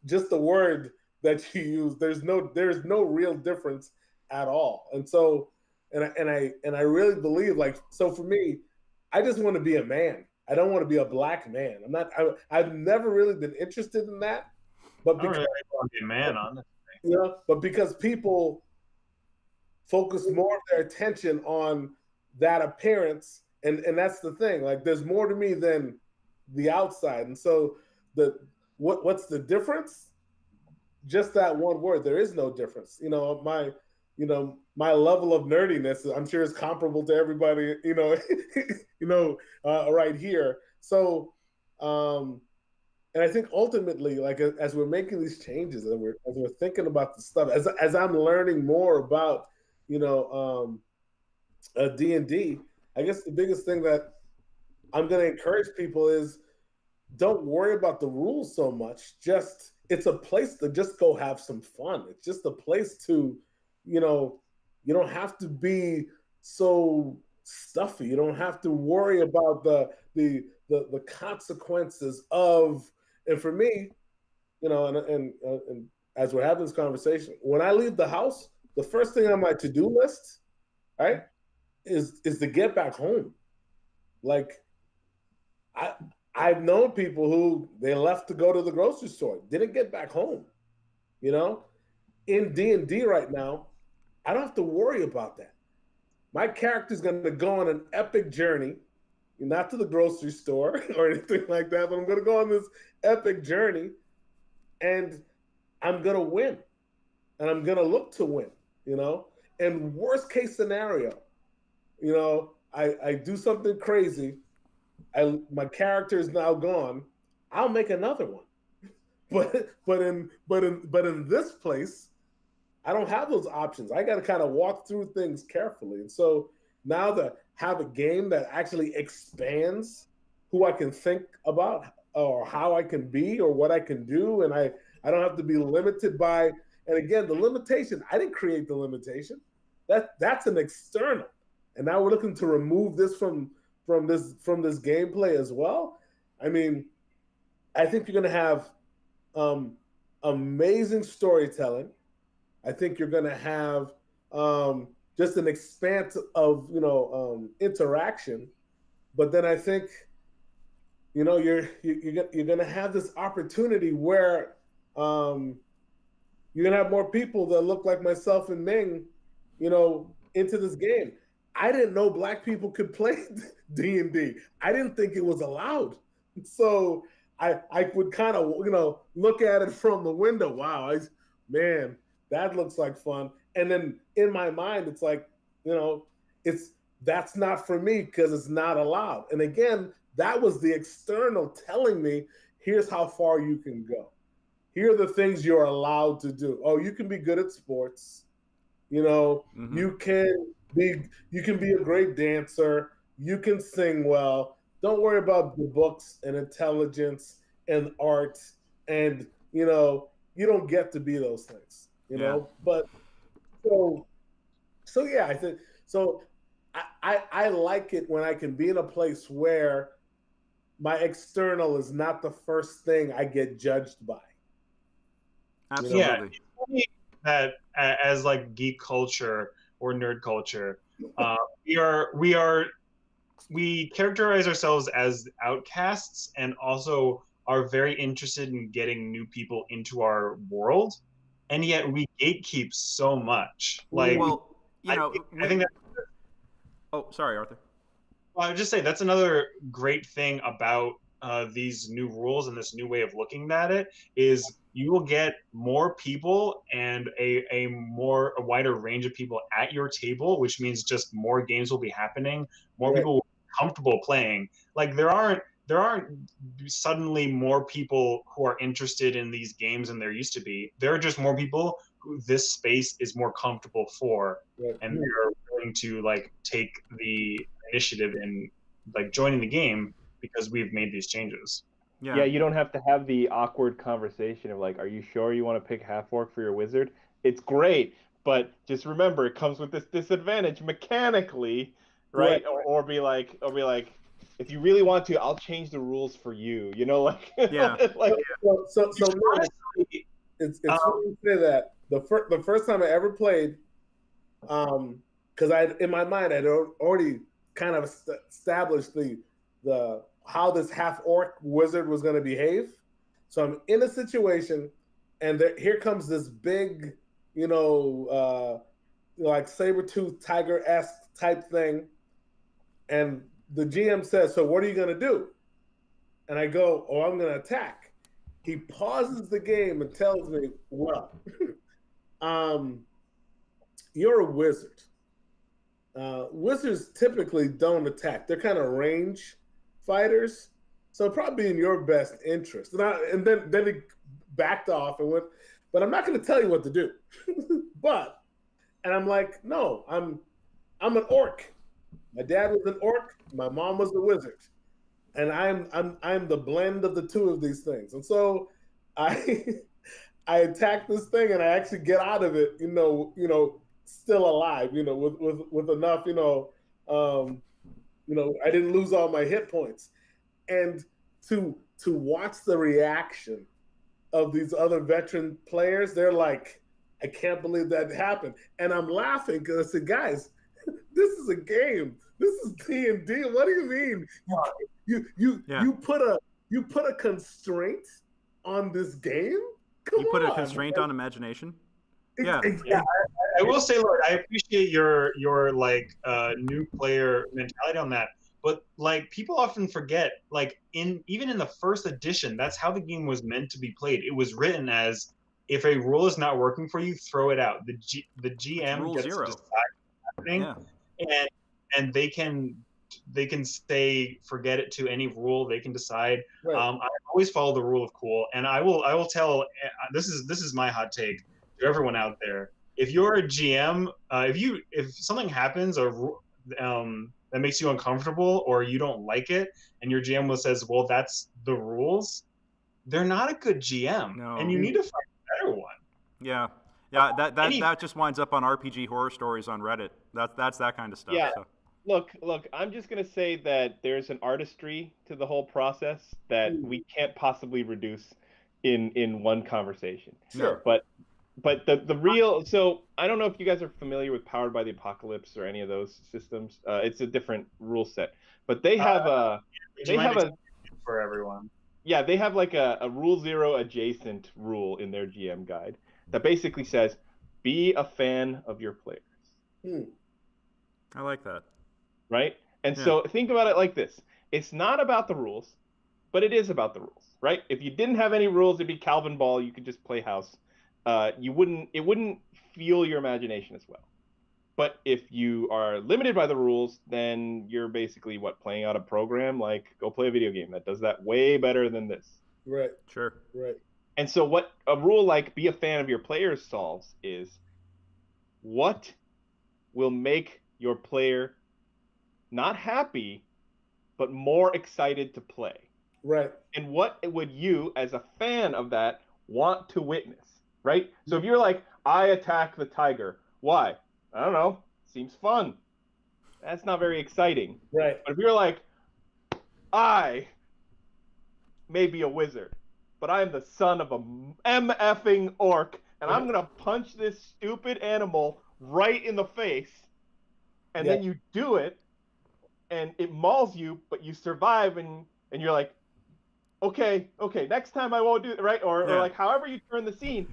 Just the word that you use, there's no real difference at all. And so, and I really believe, like, so for me, I just want to be a man. I don't want to be a Black man. I've never really been interested in that. But because, I really want to be a man, honestly. But because people focus more of their attention on that appearance, and that's the thing. Like, there's more to me than the outside. And so what's the difference? Just that one word. There is no difference. my level of nerdiness, I'm sure, is comparable to everybody, right here. So, and I think ultimately, like as we're making these changes, and as we're thinking about the stuff, as I'm learning more about, D&D, I guess the biggest thing that I'm going to encourage people is don't worry about the rules so much. Just it's a place to just go have some fun. It's just a place to, you don't have to be so stuffy. You don't have to worry about the consequences of. And for me, and as we're having this conversation, when I leave the house, the first thing on my to-do list, right, is to get back home. Like I've known people who they left to go to the grocery store, didn't get back home. In D&D right now, I don't have to worry about that. My character's going to go on an epic journey, not to the grocery store or anything like that, but I'm going to go on this epic journey, and I'm going to win, and I'm going to look to win. And worst case scenario, I do something crazy. My character is now gone. I'll make another one. But in this place, I don't have those options. I got to kind of walk through things carefully. And so now to have a game that actually expands who I can think about or how I can be or what I can do, and I don't have to be limited by. And again, the limitation, I didn't create the limitation. That's an external. And now we're looking to remove this from this gameplay as well. I mean, I think you're going to have amazing storytelling. I think you're going to have just an expanse of interaction. But then I think you're going to have this opportunity where you're going to have more people that look like myself and Ming, into this game. I didn't know Black people could play D&D. I didn't think it was allowed. So I would kind of, look at it from the window. Wow, man, that looks like fun. And then in my mind, it's like, that's not for me because it's not allowed. And again, that was the external telling me, here's how far you can go. Here are the things you're allowed to do. Oh, you can be good at sports. Mm-hmm. You can be a great dancer. You can sing well. Don't worry about the books and intelligence and art. And, you don't get to be those things, know, but so yeah, I think, so I like it when I can be in a place where my external is not the first thing I get judged by. Absolutely. Yeah, that as like geek culture or nerd culture, we characterize ourselves as outcasts, and also are very interested in getting new people into our world, and yet we gatekeep so much. Like, well, I think that. Oh, sorry, Arthur. Well, I would just say that's another great thing about these new rules and this new way of looking at it is you will get more people and a wider range of people at your table, which means just more games will be happening, more people will be comfortable playing. Like there aren't suddenly more people who are interested in these games than there used to be. There are just more people who this space is more comfortable for, and they're willing to like take the initiative in like joining the game because we've made these changes. Yeah, you don't have to have the awkward conversation of like, are you sure you want to pick half orc for your wizard? It's great, but just remember it comes with this disadvantage mechanically, right? Or be like, if you really want to, I'll change the rules for you. Like like so honestly, it's funny to say that the first time I ever played, because in my mind I'd already kind of established the how this half orc wizard was going to behave. So I'm in a situation, and here comes this big, like saber-toothed tiger-esque type thing, and the GM says, "So what are you going to do?" And I go, "Oh, I'm going to attack." He pauses the game and tells me, "Well, you're a wizard. Wizards typically don't attack. They're kind of range fighters. So probably in your best interest. And then he backed off and went, but I'm not going to tell you what to do. And I'm like, no, I'm an orc. My dad was an orc. My mom was a wizard. And I'm the blend of the two of these things. And so I attack this thing and I actually get out of it, still alive, with enough, I didn't lose all my hit points. And to watch the reaction of these other veteran players, they're like, I can't believe that happened. And I'm laughing because I said, guys, this is a game. This is D&D. What do you mean? You put a constraint on this game? Come on. You put a constraint on imagination? Yeah. I will say, Lord, I appreciate your new player mentality on that. But people often forget, even in the first edition, that's how the game was meant to be played. It was written as, if a rule is not working for you, throw it out. The GM gets to decide what's happening, and they can say forget it to any rule. They can decide. Right. I always follow the rule of cool, and I will tell. This is my hot take to everyone out there. If you're a GM, if something happens or that makes you uncomfortable or you don't like it, and your GM says, well, that's the rules, they're not a good GM. No. And you need to find a better one. Yeah. Yeah, that just winds up on RPG horror stories on Reddit. That's that kind of stuff. Yeah. So. Look, I'm just going to say that there's an artistry to the whole process that we can't possibly reduce in one conversation. Sure. But the real, so I don't know if you guys are familiar with Powered by the Apocalypse or any of those systems. It's a different rule set, but they have for everyone. Yeah, they have like a Rule Zero adjacent rule in their GM guide that basically says, be a fan of your players. I like that. Right? And so think about it like this. It's not about the rules, but it is about the rules, right? If you didn't have any rules, it'd be Calvin Ball. You could just play house. It wouldn't fuel your imagination as well. But if you are limited by the rules, then you're basically playing out a program. Go play a video game that does that way better than this. Right. Sure. Right. And so what a rule like be a fan of your players solves is, what will make your player not happy, but more excited to play? Right. And what would you, as a fan of that, want to witness? Right? So if you're like, I attack the tiger. Why? I don't know. Seems fun. That's not very exciting. Right. But if you're like, I may be a wizard, but I am the son of a MFing orc, and I'm going to punch this stupid animal right in the face, and then you do it, and it mauls you, but you survive, and you're like, okay, next time I won't do it, right? Or however you turn the scene.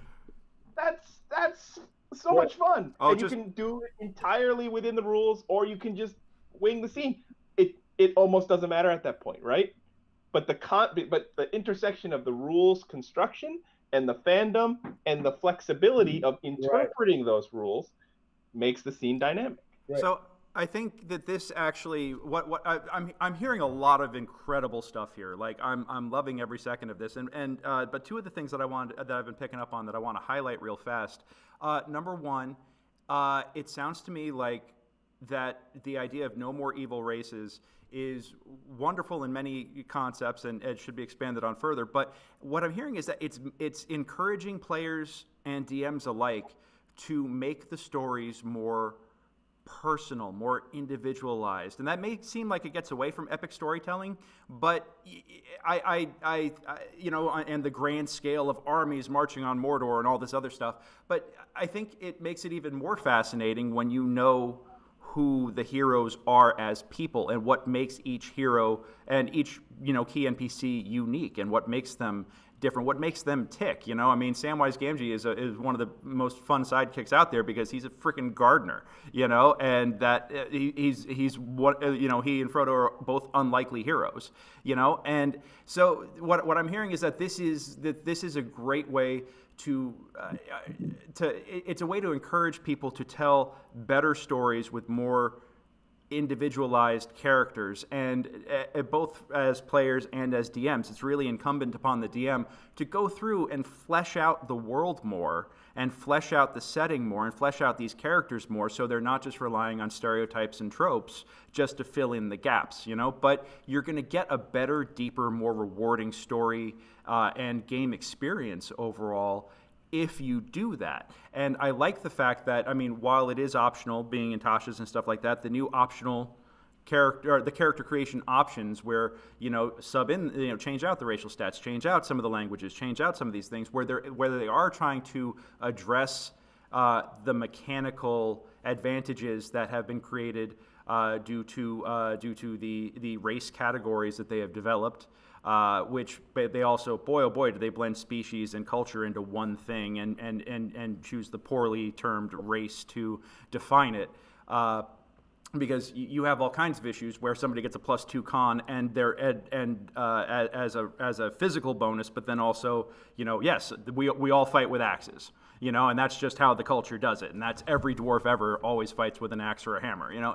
That's so much fun. And you can do it entirely within the rules, or you can just wing the scene. It almost doesn't matter at that point, right? But the intersection of the rules construction and the fandom and the flexibility of interpreting those rules makes the scene dynamic. Right. So I think that this actually, I'm hearing a lot of incredible stuff here. I'm loving every second of this. But two of the things that I've been picking up on that I want to highlight real fast. Number one, it sounds to me like that the idea of no more evil races is wonderful in many concepts and it should be expanded on further. But what I'm hearing is that it's encouraging players and DMs alike to make the stories more personal, more individualized, and that may seem like it gets away from epic storytelling, but I and the grand scale of armies marching on Mordor and all this other stuff. But I think it makes it even more fascinating when you know who the heroes are as people and what makes each hero and each key NPC unique and what makes them different, what makes them tick. Samwise Gamgee is one of the most fun sidekicks out there because he's a freaking gardener, and that he's what he and Frodo are both unlikely heroes, and so what I'm hearing is that this is a great way it's a way to encourage people to tell better stories with more individualized characters, and both as players and as DMs, it's really incumbent upon the DM to go through and flesh out the world more, and flesh out the setting more, and flesh out these characters more, so they're not just relying on stereotypes and tropes just to fill in the gaps, you know. But you're going to get a better, deeper, more rewarding story and game experience overall if you do that. And I like the fact that, I mean, while it is optional, being in Tasha's and stuff like that, the new optional character, or the character creation options where, you know, change out the racial stats, change out some of the languages, change out some of these things, whether they are trying to address the mechanical advantages that have been created due to the race categories that they have developed. Which they also, boy, oh boy, do they blend species and culture into one thing and choose the poorly termed race to define it. Because you have all kinds of issues where somebody gets a +2 con and they're as a physical bonus, but then also, you know, yes, we all fight with axes, you know, and that's just how the culture does it, and that's every dwarf ever always fights with an axe or a hammer, you know,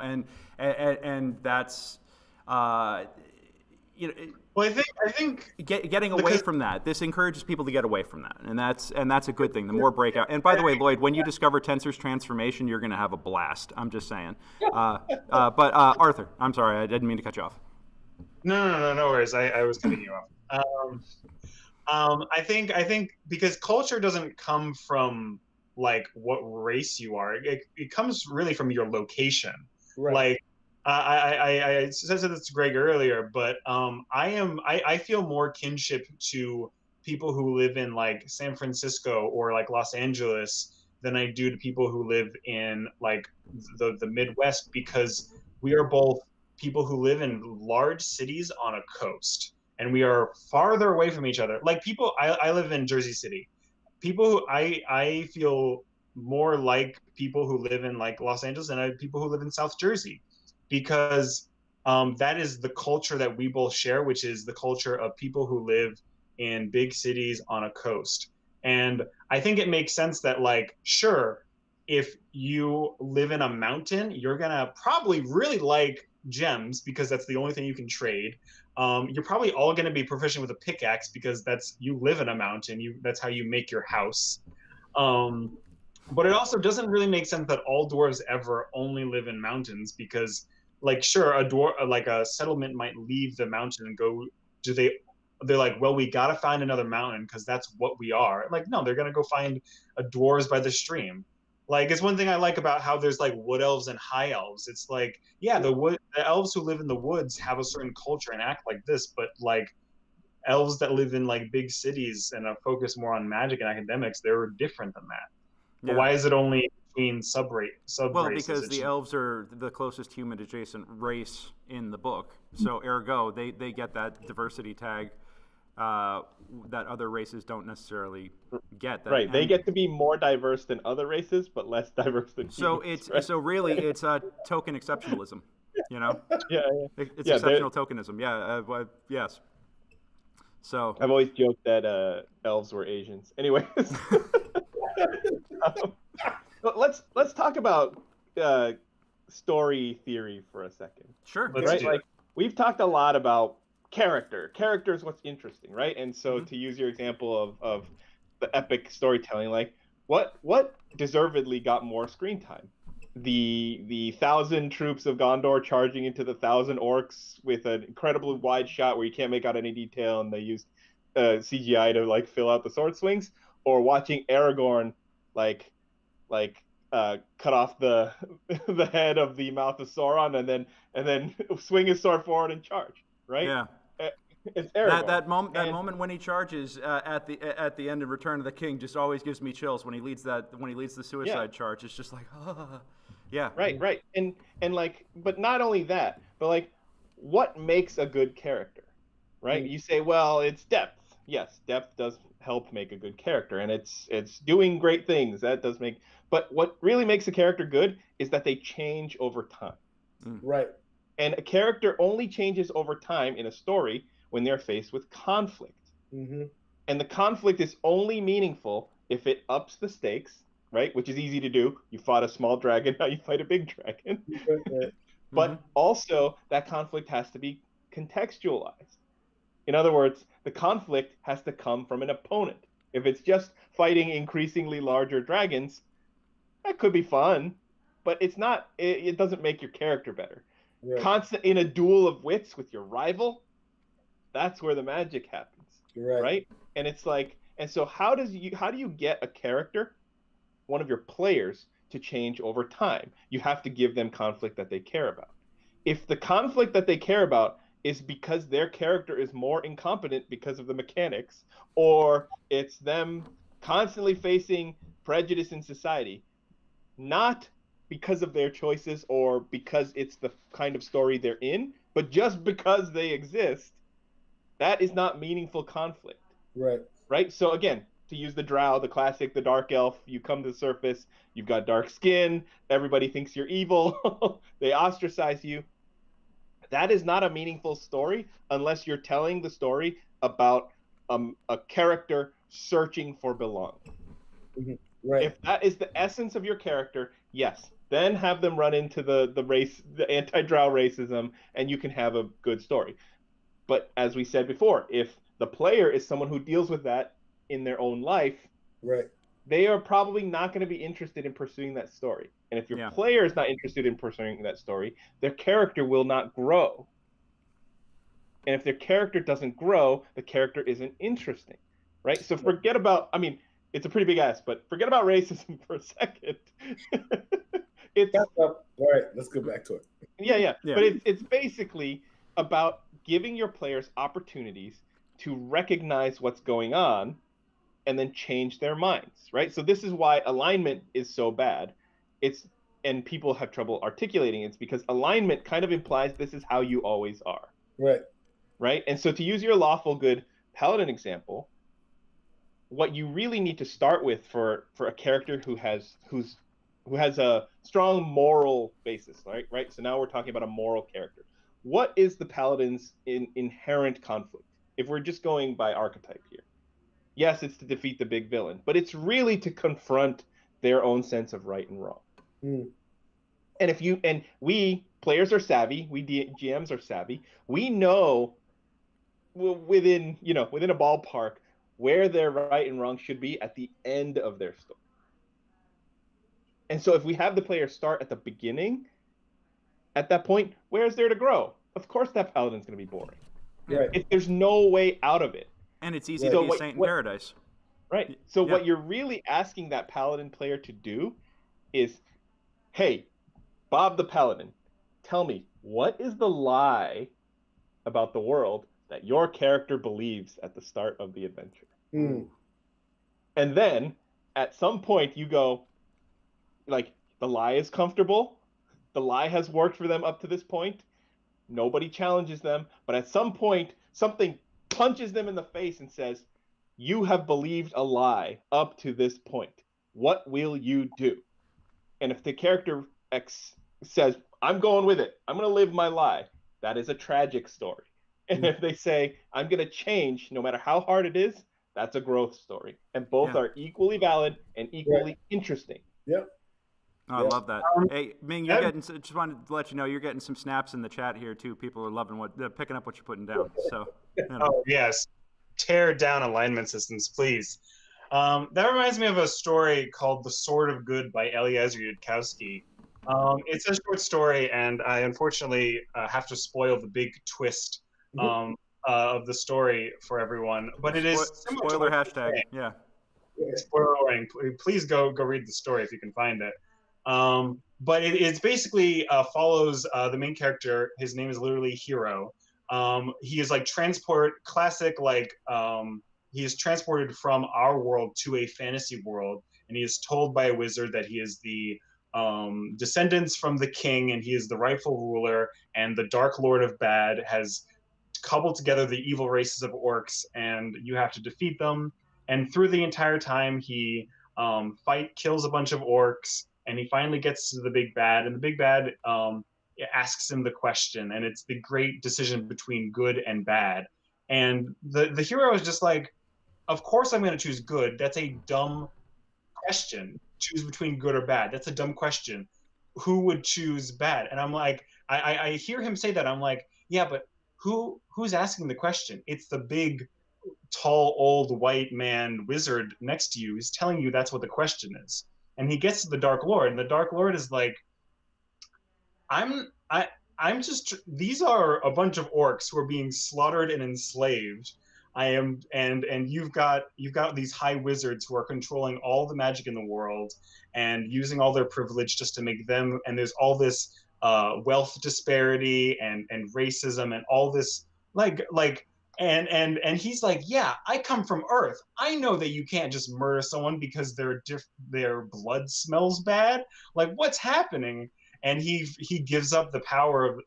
and that's you know. Well, I think getting away from that. This encourages people to get away from that, and that's a good thing. The more breakout. And by the way, Lloyd, when you discover Tensor's transformation, you're going to have a blast. I'm just saying. But Arthur, I'm sorry, I didn't mean to cut you off. No worries. I was cutting you off. I think because culture doesn't come from like what race you are. It comes really from your location. Right. Like. I said this to Greg earlier, but I feel more kinship to people who live in like San Francisco or like Los Angeles than I do to people who live in like the Midwest, because we are both people who live in large cities on a coast, and we are farther away from each other. Like I live in Jersey City. People who I feel more like people who live in like Los Angeles than people who live in South Jersey. Because that is the culture that we both share, which is the culture of people who live in big cities on a coast. And I think it makes sense that, like, sure, if you live in a mountain, you're going to probably really like gems because that's the only thing you can trade. You're probably all going to be proficient with a pickaxe because you live in a mountain. That's how you make your house. But it also doesn't really make sense that all dwarves ever only live in mountains, because like, sure, a settlement might leave the mountain and go, they're like, well, we got to find another mountain because that's what we are. Like, no, they're going to go find a dwarves by the stream. Like, it's one thing I like about how there's like wood elves and high elves. It's like, yeah, the elves who live in the woods have a certain culture and act like this, but like elves that live in like big cities and focus more on magic and academics, they're different than that. Yeah. But why is it only between sub-races? Well, because the elves are the closest human-adjacent race in the book, so ergo, they get that diversity tag that other races don't necessarily get. Right, they get to be more diverse than other races, but less diverse than so humans, it's so really it's token exceptionalism, you know. Yeah. It's exceptional tokenism. Yeah, yes. So I've always joked that elves were Asians. Anyways. Let's talk about story theory for a second. Sure. Right? Like, we've talked a lot about character. Character is what's interesting, right? And so to use your example of the epic storytelling, like what deservedly got more screen time? The 1,000 troops of Gondor charging into the 1,000 orcs with an incredibly wide shot where you can't make out any detail, and they used CGI to like fill out the sword swings, or watching Aragorn like cut off the head of the mouth of Sauron and then swing his sword forward and charge, right? Yeah. It's Aragorn. That moment when he charges at the end of Return of the King just always gives me chills when he leads the suicide charge. It's just like, yeah. Right. And like, but not only that, but like, what makes a good character, right? You say, well, it's depth. Yes, depth does help make a good character, and it's doing great things. That does make. But what really makes a character good is that they change over time. Right. And a character only changes over time in a story when they're faced with conflict. And the conflict is only meaningful if it ups the stakes, right, which is easy to do. You fought a small dragon, now you fight a big dragon. But also that conflict has to be contextualized. In other words, the conflict has to come from an opponent. If it's just fighting increasingly larger dragons, that could be fun, but it's not. It doesn't make your character better. Right. Constant in a duel of wits with your rival, that's where the magic happens, right? And it's like, and so how do you get a character, one of your players, to change over time? You have to give them conflict that they care about. If the conflict that they care about is because their character is more incompetent because of the mechanics, or it's them constantly facing prejudice in society, not because of their choices or because it's the kind of story they're in, but just because they exist, that is not meaningful conflict. Right? So again, to use the drow, the classic, the dark elf, you come to the surface, you've got dark skin, everybody thinks you're evil, they ostracize you. That is not a meaningful story unless you're telling the story about a character searching for belonging. If that is the essence of your character, yes, then have them run into the race, the anti-drow racism, and you can have a good story. But as we said before, if the player is someone who deals with that in their own life, they are probably not going to be interested in pursuing that story. And if your player is not interested in pursuing that story, their character will not grow. And if their character doesn't grow, the character isn't interesting, right? So forget about, I mean, it's a pretty big ask, but forget about racism for a second. All right, let's go back to it. Yeah. But it's basically about giving your players opportunities to recognize what's going on and then change their minds, right? So this is why alignment is so bad. And people have trouble articulating it's because alignment kind of implies this is how you always are. Right? And so to use your lawful good paladin example, what you really need to start with for a character who has a strong moral basis, right? So now we're talking about a moral character. What is the paladin's inherent conflict? If we're just going by archetype here. Yes, it's to defeat the big villain, but it's really to confront their own sense of right and wrong. And we players are savvy, we GMs are savvy. We know within a ballpark where their right and wrong should be at the end of their story. And so if we have the player start at the beginning, at that point, where's there to grow? Of course that paladin's going to be boring. If there's no way out of it. And it's easy to be a saint in paradise. Right. So what you're really asking that paladin player to do is, hey, Bob the Paladin, tell me, what is the lie about the world that your character believes at the start of the adventure? And then at some point you go, like, the lie is comfortable. The lie has worked for them up to this point. Nobody challenges them. But at some point, something punches them in the face and says, you have believed a lie up to this point. What will you do? And if the character X says, I'm going with it, I'm going to live my lie, that is a tragic story. And if they say, I'm going to change no matter how hard it is, that's a growth story. And both are equally valid and equally interesting. I love that. Hey, Ming, you're getting. Just wanted to let you know you're getting some snaps in the chat here too. People are loving picking up what you're putting down. So. Oh yes, tear down alignment systems, please. That reminds me of a story called "The Sword of Good" by Eliezer Yudkowsky. It's a short story, and I unfortunately have to spoil the big twist of the story for everyone. But it is spoiler hashtag. Yeah. Spoiler warning. Please go read the story if you can find it. But it's basically follows the main character. His name is literally Hero. He is like he is transported from our world to a fantasy world, and he is told by a wizard that he is the descendants from the king, and he is the rightful ruler, and the Dark Lord of Bad has cobbled together the evil races of orcs, and you have to defeat them. And through the entire time, he kills a bunch of orcs, and he finally gets to the big bad, and the big bad asks him the question, and it's the great decision between good and bad. And the hero is just like, of course I'm going to choose good. That's a dumb question. Choose between good or bad. That's a dumb question. Who would choose bad? And I'm like, I hear him say that. I'm like, yeah, but who's asking the question? It's the big, tall, old white man wizard next to you. He's telling you that's what the question is. And he gets to the Dark Lord, and the Dark Lord is like, I'm just, these are a bunch of orcs who are being slaughtered and enslaved. And you've got these high wizards who are controlling all the magic in the world and using all their privilege just to make them, and there's all this wealth disparity and racism and all this and he's like, yeah, I come from Earth. I know that you can't just murder someone because their blood smells bad. Like, what's happening? And he gives up the power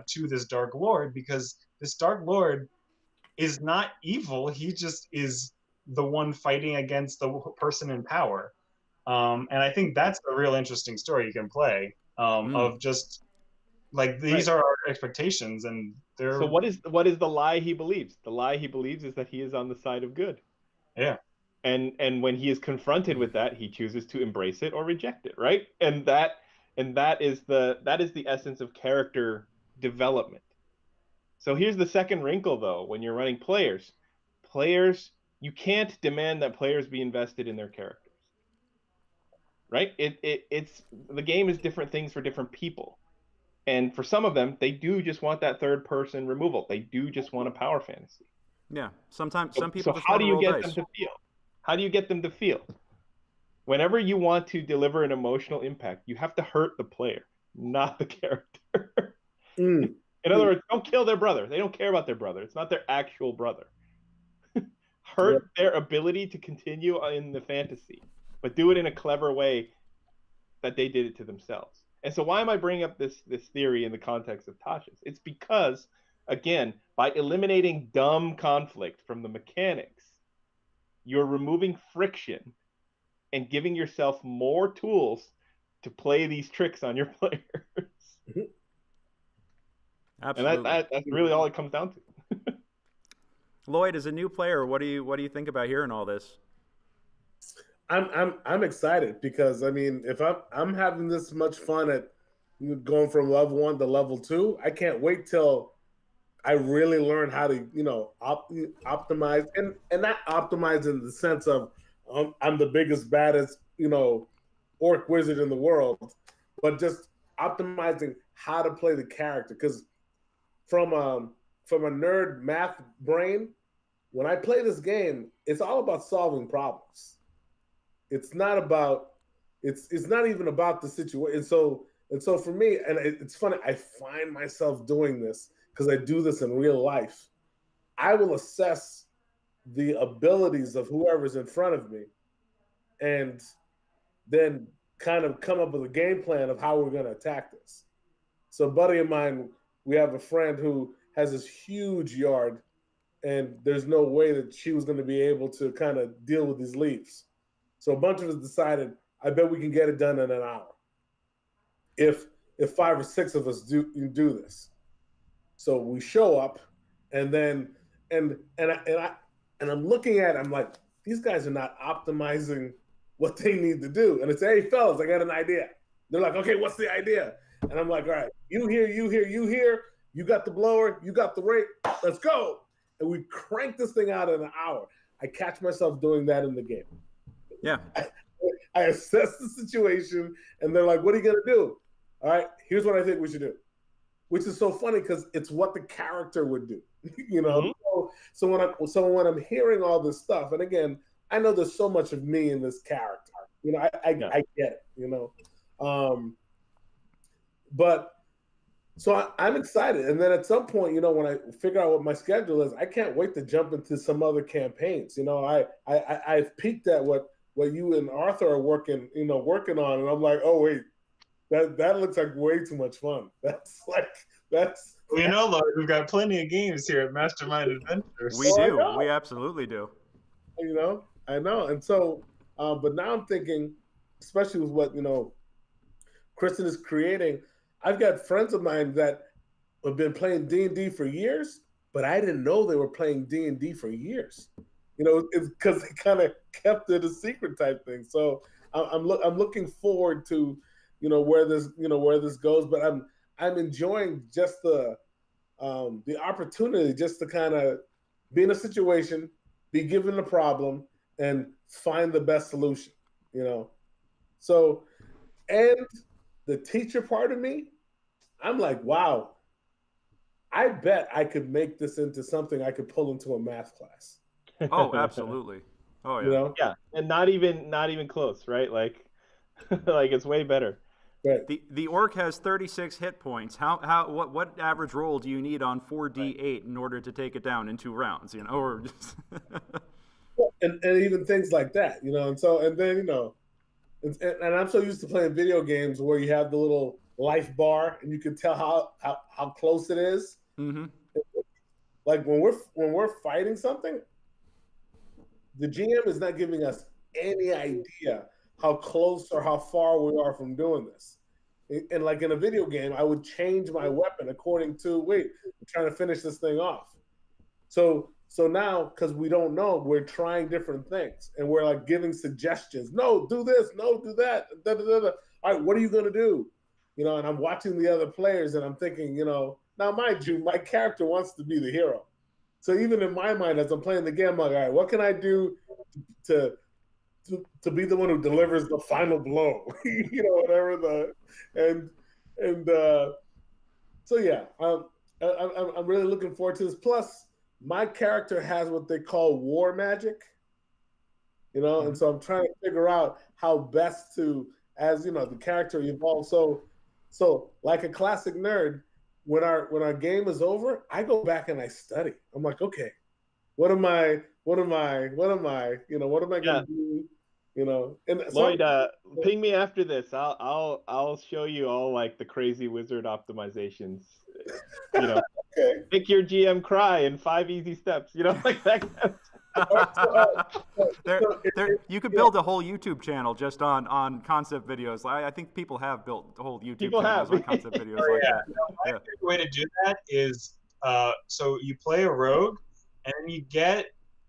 to this Dark Lord, because this Dark Lord is not evil. He just is the one fighting against the person in power. And I think that's a real interesting story you can play, of just like, these are our expectations, and they're. So what is the lie he believes? The lie he believes is that he is on the side of good. Yeah. And when he is confronted with that, he chooses to embrace it or reject it, right? And that is the essence of character development. So here's the second wrinkle, though. When you're running players, you can't demand that players be invested in their characters, right? It's the game is different things for different people, and for some of them, they do just want that third person removal. They do just want a power fantasy. Yeah, sometimes some people. So just how want do to you roll get dice. them to feel? How do you get them to feel? Whenever you want to deliver an emotional impact, you have to hurt the player, not the character. In other words, don't kill their brother. They don't care about their brother. It's not their actual brother. Hurt their ability to continue in the fantasy, but do it in a clever way that they did it to themselves. And so why am I bringing up this theory in the context of Tasha's? It's because, again, by eliminating dumb conflict from the mechanics, you're removing friction and giving yourself more tools to play these tricks on your players. Absolutely. And that's really all it comes down to. Lloyd, as a new player, what do you think about hearing all this? I'm excited, because I mean, if I'm having this much fun at going from level 1 to level 2, I can't wait till I really learn how to optimize, and not optimize in the sense of I'm the biggest, baddest orc wizard in the world, but just optimizing how to play the character. Because from a nerd math brain, when I play this game, it's all about solving problems. It's not even about the situation. And so for me, and it's funny, I find myself doing this because I do this in real life. I will assess the abilities of whoever's in front of me, and then kind of come up with a game plan of how we're going to attack this. So a buddy of mine, we have a friend who has this huge yard, and there's no way that she was going to be able to kind of deal with these leaves. So a bunch of us decided, I bet we can get it done in an hour if 5 or 6 of us do this. So we show up, and then and I'm looking at it, I'm like, these guys are not optimizing what they need to do. And it's, hey fellas, I got an idea. They're like, okay, what's the idea? And I'm like, all right, you here, you got the blower, you got the rake, let's go. And we crank this thing out in an hour. I catch myself doing that in the game. Yeah. I assess the situation, and they're like, what are you going to do? All right, here's what I think we should do. Which is so funny, because it's what the character would do. Mm-hmm. So when I'm hearing all this stuff, and again, I know there's so much of me in this character. I get it, but so I'm excited. And then at some point, when I figure out what my schedule is, I can't wait to jump into some other campaigns. I've peeked at what you and Arthur are working on, and I'm like, oh wait, that looks like way too much fun. Lloyd, we've got plenty of games here at Mastermind Adventures. We do. We absolutely do. I know. And so, but now I'm thinking, especially with what Kristen is creating, I've got friends of mine that have been playing D&D for years, but I didn't know they were playing D&D for years. it's because they kind of kept it a secret type thing. So I'm looking forward to, where this goes. But I'm enjoying just the opportunity just to kind of be in a situation, be given a problem, and find the best solution. So, and the teacher part of me, I'm like, wow, I bet I could make this into something I could pull into a math class. Oh, absolutely. Oh yeah. Yeah, and not even close, right? Like, like it's way better. Right. The orc has 36 hit points. What average roll do you need on 4d8 in order to take it down in 2 rounds? Or just and even things like that, and then and I'm so used to playing video games where you have the little life bar and you can tell how close it is. Mm-hmm. Like when we're fighting something, the GM is not giving us any idea how close or how far we are from doing this. And like in a video game, I would change my weapon according to, wait, I'm trying to finish this thing off. So now, because we don't know, we're trying different things and we're like giving suggestions. No, do this. No, do that. Da, da, da, da. All right, what are you going to do? And I'm watching the other players and I'm thinking, now mind you, my character wants to be the hero. So even in my mind, as I'm playing the game, I'm like, all right, what can I do to be the one who delivers the final blow? Whatever so yeah, I'm really looking forward to this. Plus, my character has what they call war magic, Mm-hmm. and so I'm trying to figure out how best to, as the character evolves. So like a classic nerd, when our game is over, I go back and I study. I'm like, okay, what am I going to do? And Lloyd, ping me after this. I'll show you all like the crazy wizard optimizations. Okay. Make your GM cry in 5 easy steps. Like that. You could build a whole YouTube channel just on concept videos. I think people have built whole YouTube channels on concept videos like that. My favorite way to do that is so you play a rogue and then you get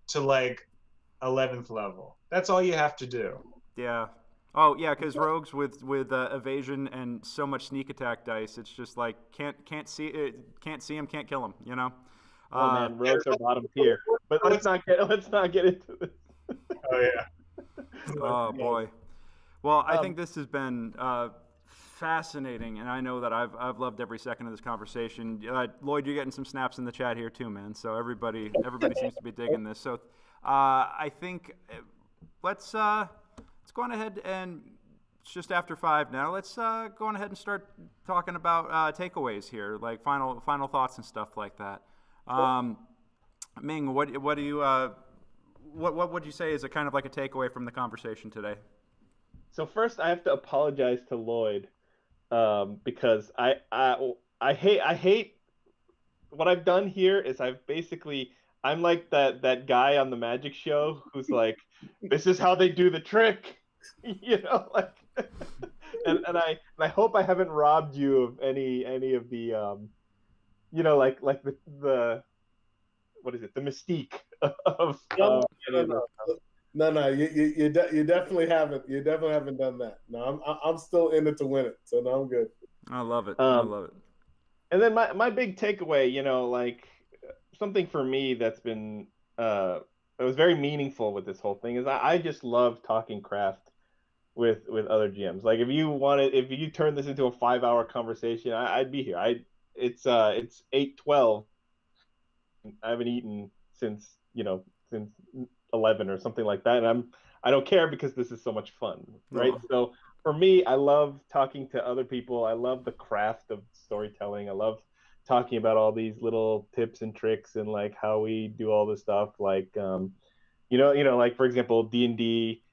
to like 11th level. That's all you have to do. Yeah. Oh yeah, because rogues with evasion and so much sneak attack dice, it's just like can't see him, can't kill him. Oh man, rogues are bottom tier. But let's not get into this. Oh yeah. Oh boy. Well, I think this has been fascinating, and I know that I've loved every second of this conversation. Lloyd, you're getting some snaps in the chat here too, man. So everybody seems to be digging this. So I think let's go on ahead, and it's just after 5 now. Let's go on ahead and start talking about takeaways here, like final thoughts and stuff like that. Ming, what do you what would you say is a kind of like a takeaway from the conversation today? So first, I have to apologize to Lloyd because I hate what I've done here is I'm like that guy on the magic show who's like, this is how they do the trick, like, and I hope I haven't robbed you of any of the like the what is it, the mystique of No, you definitely haven't. You definitely haven't done that. No, I'm still in it to win it. So no, I'm good. I love it. I love it. And then my big takeaway, like something for me that's been that was very meaningful with this whole thing is I just love talking craft with other GMs. Like if you turn this into a 5-hour conversation, I'd be here. It's 8:12. I haven't eaten since 11 or something like that, and I don't care because this is so much fun, right? Oh. So for me, I love talking to other people. I love the craft of storytelling. I love talking about all these little tips and tricks and like how we do all this stuff, like like for example, D&D,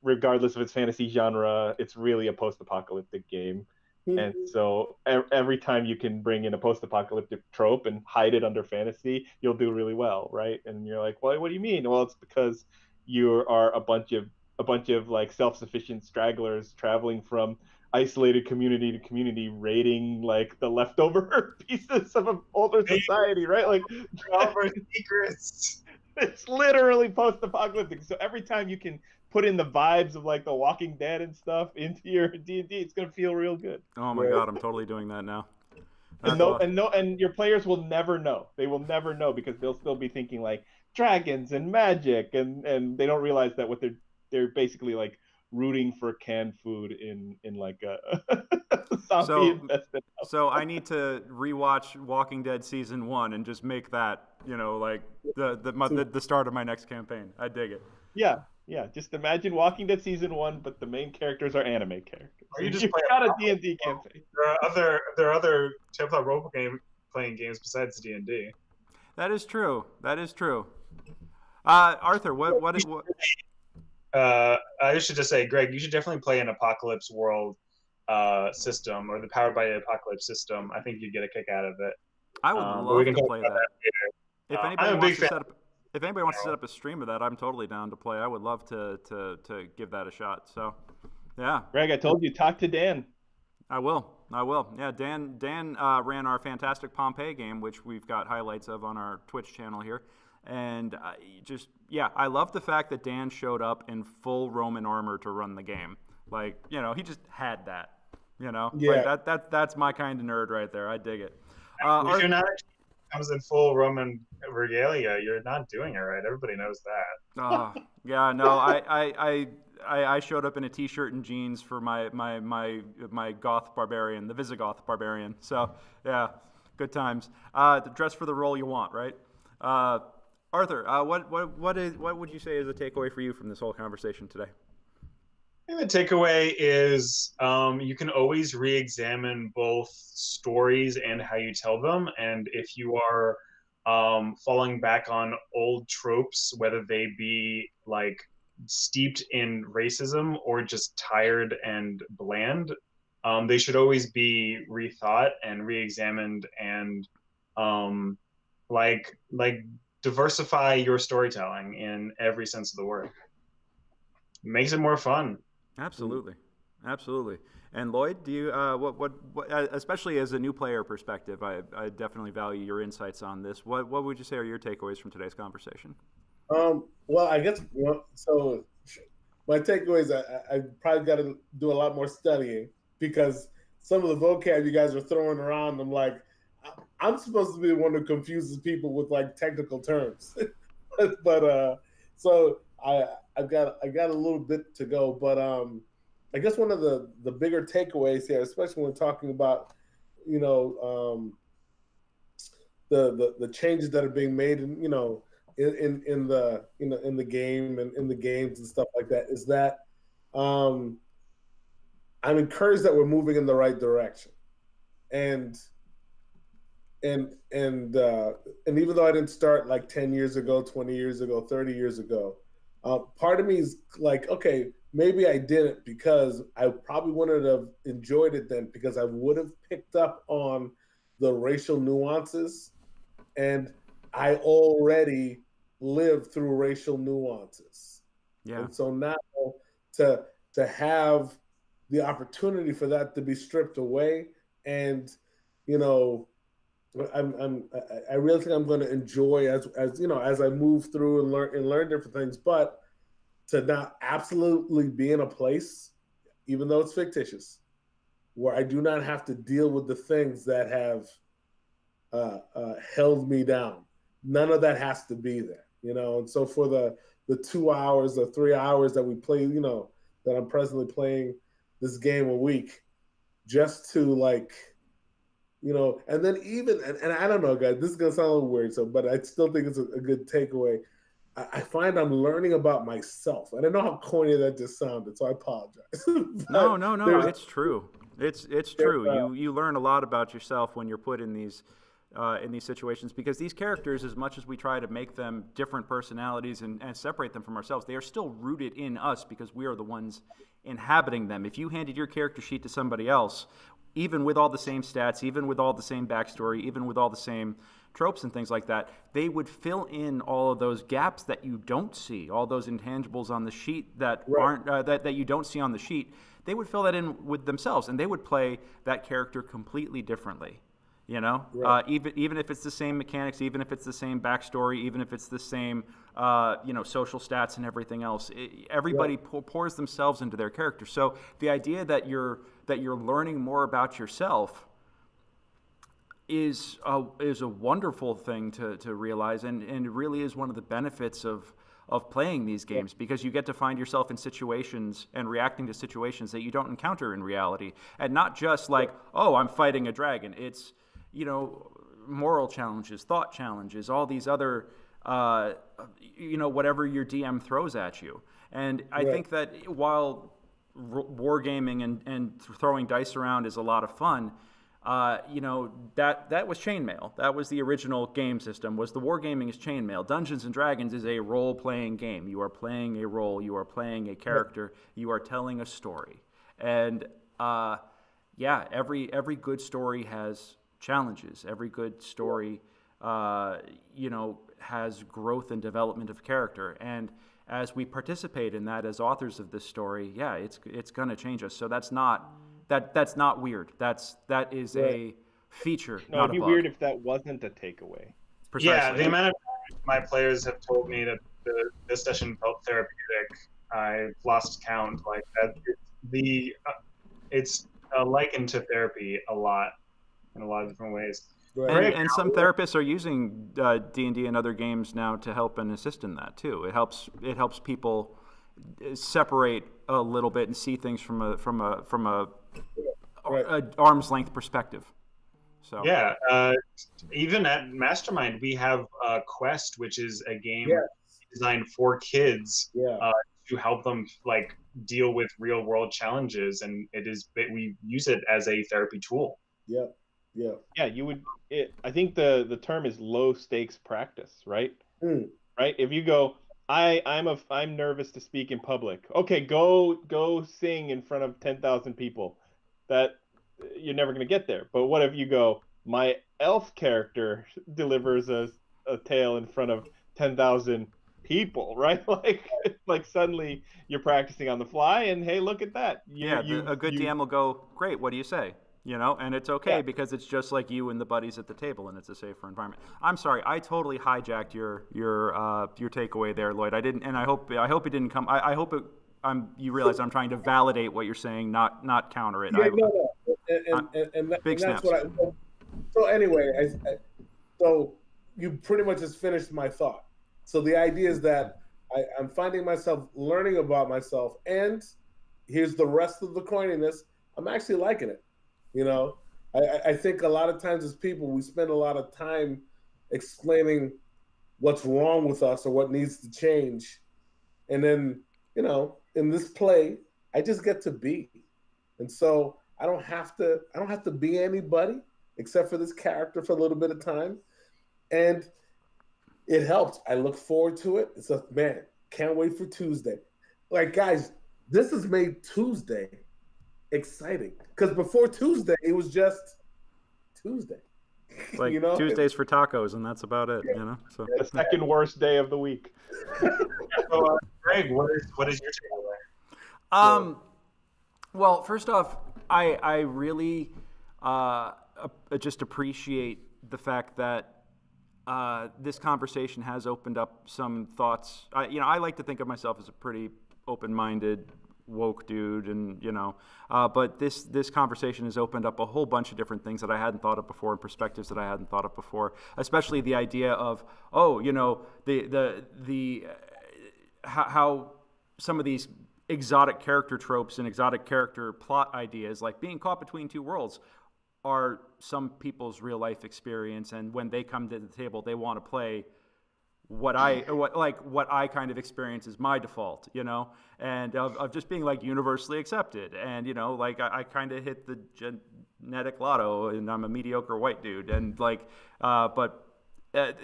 regardless of its fantasy genre, it's really a post-apocalyptic game. And so every time you can bring in a post-apocalyptic trope and hide it under fantasy, you'll do really well, right? And you're like, well, what do you mean? Well, it's because you are a bunch of like self-sufficient stragglers traveling from isolated community to community, raiding like the leftover pieces of an older society, right? Like all of our secrets. It's literally post-apocalyptic. So every time you can put in the vibes of like The Walking Dead and stuff into your D&D, it's gonna feel real good. Oh my God, I'm totally doing that now. And your players will never know. They will never know because they'll still be thinking like dragons and magic, and they don't realize that what they're basically like rooting for canned food in like a zombie infested house. So I need to rewatch Walking Dead season 1 and just make that, like the start of my next campaign. I dig it. Yeah. Just imagine Walking Dead season 1, but the main characters are anime characters. Or you just play got a D&D campaign. There are other tabletop role playing games besides D&D. That is true. Arthur, what I should just say, Greg, you should definitely play an Apocalypse World system, or the Powered by the Apocalypse system. I think you'd get a kick out of it. I would love to play that. If anybody wants to set up a stream of that, I'm totally down to play. I would love to give that a shot. So, yeah. Greg, I told you, talk to Dan. I will. Yeah, Dan ran our fantastic Pompeii game, which we've got highlights of on our Twitch channel here. And I love the fact that Dan showed up in full Roman armor to run the game. Like, he just had that. Yeah. Like that's my kind of nerd right there. I dig it. If you're not comes in full Roman regalia, you're not doing it right. Everybody knows that. Yeah, no, I showed up in a t-shirt and jeans for my Goth barbarian, the Visigoth barbarian. So yeah, good times. Dress for the role you want, right? Arthur, what would you say is a takeaway for you from this whole conversation today? I think the takeaway is you can always re-examine both stories and how you tell them. And if you are falling back on old tropes, whether they be like steeped in racism or just tired and bland, they should always be rethought and re-examined and like diversify your storytelling in every sense of the word. It makes it more fun. Absolutely. And Lloyd, do you what especially as a new player perspective, I definitely value your insights on this. What would you say are your takeaways from today's conversation? Well, I guess so. My takeaways, I probably got to do a lot more studying because some of the vocab you guys are throwing around, I'm like, I'm supposed to be the one who confuses people with like technical terms, but so I got a little bit to go, but I guess one of the bigger takeaways here, especially when talking about the changes that are being made in the game and in the games and stuff like that, is that I'm encouraged that we're moving in the right direction, and even though I didn't start like 10 years ago, 20 years ago, 30 years ago. Part of me is like, okay, maybe I didn't because I probably wouldn't have enjoyed it then because I would have picked up on the racial nuances, and I already lived through racial nuances. Yeah. And so now to have the opportunity for that to be stripped away, and I really think I'm going to enjoy as I move through and learn different things, but to not absolutely be in a place, even though it's fictitious, where I do not have to deal with the things that have held me down. None of that has to be there, And so for the 2 hours or 3 hours that we play, that I'm presently playing this game a week, just to and then even, and I don't know, guys, this is going to sound a little weird, but I still think it's a good takeaway. I find I'm learning about myself. I don't know how corny that just sounded, so I apologize. No, it's true. It's true. You learn a lot about yourself when you're put in these situations, because these characters, as much as we try to make them different personalities and separate them from ourselves, they are still rooted in us because we are the ones inhabiting them. If you handed your character sheet to somebody else, even with all the same stats, even with all the same backstory, even with all the same tropes and things like that, they would fill in all of those gaps that you don't see, all those intangibles on the sheet that aren't that you don't see on the sheet. They would fill that in with themselves, and they would play that character completely differently. You know, Right. even if it's the same mechanics, even if it's the same backstory, even if it's the same, social stats and everything else, everybody pours themselves into their character. So the idea that you're learning more about yourself is a wonderful thing to realize, and it really is one of the benefits of playing these games, because you get to find yourself in situations and reacting to situations that you don't encounter in reality, and not just like, oh, I'm fighting a dragon. It's moral challenges, thought challenges, all these other, whatever your DM throws at you. And I think that while wargaming and throwing dice around is a lot of fun, that was chainmail. That was the original game system. Was the wargaming is chainmail. Dungeons and Dragons is a role-playing game. You are playing a role. You are playing a character. You are telling a story. And every good story has challenges. Every good story, has growth and development of character. And as we participate in that as authors of this story, it's going to change us. So that's not weird. That is a feature, No, not it'd be a bug. weird if that wasn't a takeaway. Precisely. Yeah, the amount of time my players have told me that this session felt therapeutic, I've lost count. Like that, it's likened to therapy a lot in a lot of different ways. Right. And some therapists are using D&D and other games now to help and assist in that too. It helps people separate a little bit and see things from a arm's length perspective. So even at Mastermind, we have Quest, which is a game Yes. designed for kids Yeah. to help them like deal with real world challenges, and we use it as a therapy tool. Yeah. Yeah, you would. I think the term is low stakes practice, right? Right. If you go, I'm nervous to speak in public. Okay, go sing in front of 10,000 people. That you're never gonna get there. But what if you go, my elf character delivers a tale in front of 10,000 people, right? Like suddenly you're practicing on the fly, and hey, look at that. A good DM will go, great. What do you say? And it's okay because it's just like you and the buddies at the table, and it's a safer environment. I'm sorry, I totally hijacked your takeaway there, Lloyd. I didn't, and I hope it didn't come. I hope you realize I'm trying to validate what you're saying, not counter it. And big that's snaps. what So anyway, so you pretty much just finished my thought. So the idea is that I'm finding myself learning about myself, and here's the rest of the corniness. I'm actually liking it. I think a lot of times as people, we spend a lot of time explaining what's wrong with us or what needs to change. And then, in this play, I just get to be. And so I don't have to be anybody except for this character for a little bit of time. And it helps. I look forward to it. It's can't wait for Tuesday. Like, guys, this has made Tuesday exciting, because before Tuesday it was just Tuesday. Like Tuesdays for tacos, and that's about it. So the second worst day of the week. So, Greg, what is your takeaway? Well, first off, I really just appreciate the fact that this conversation has opened up some thoughts. I like to think of myself as a pretty open-minded, woke dude, and but this conversation has opened up a whole bunch of different things that I hadn't thought of before, and perspectives that I hadn't thought of before, especially the idea of how some of these exotic character tropes and exotic character plot ideas, like being caught between two worlds, are some people's real life experience, and when they come to the table, they want to play what I kind of experience as my default, and of just being like universally accepted, and I kind of hit the genetic lotto, and I'm a mediocre white dude, and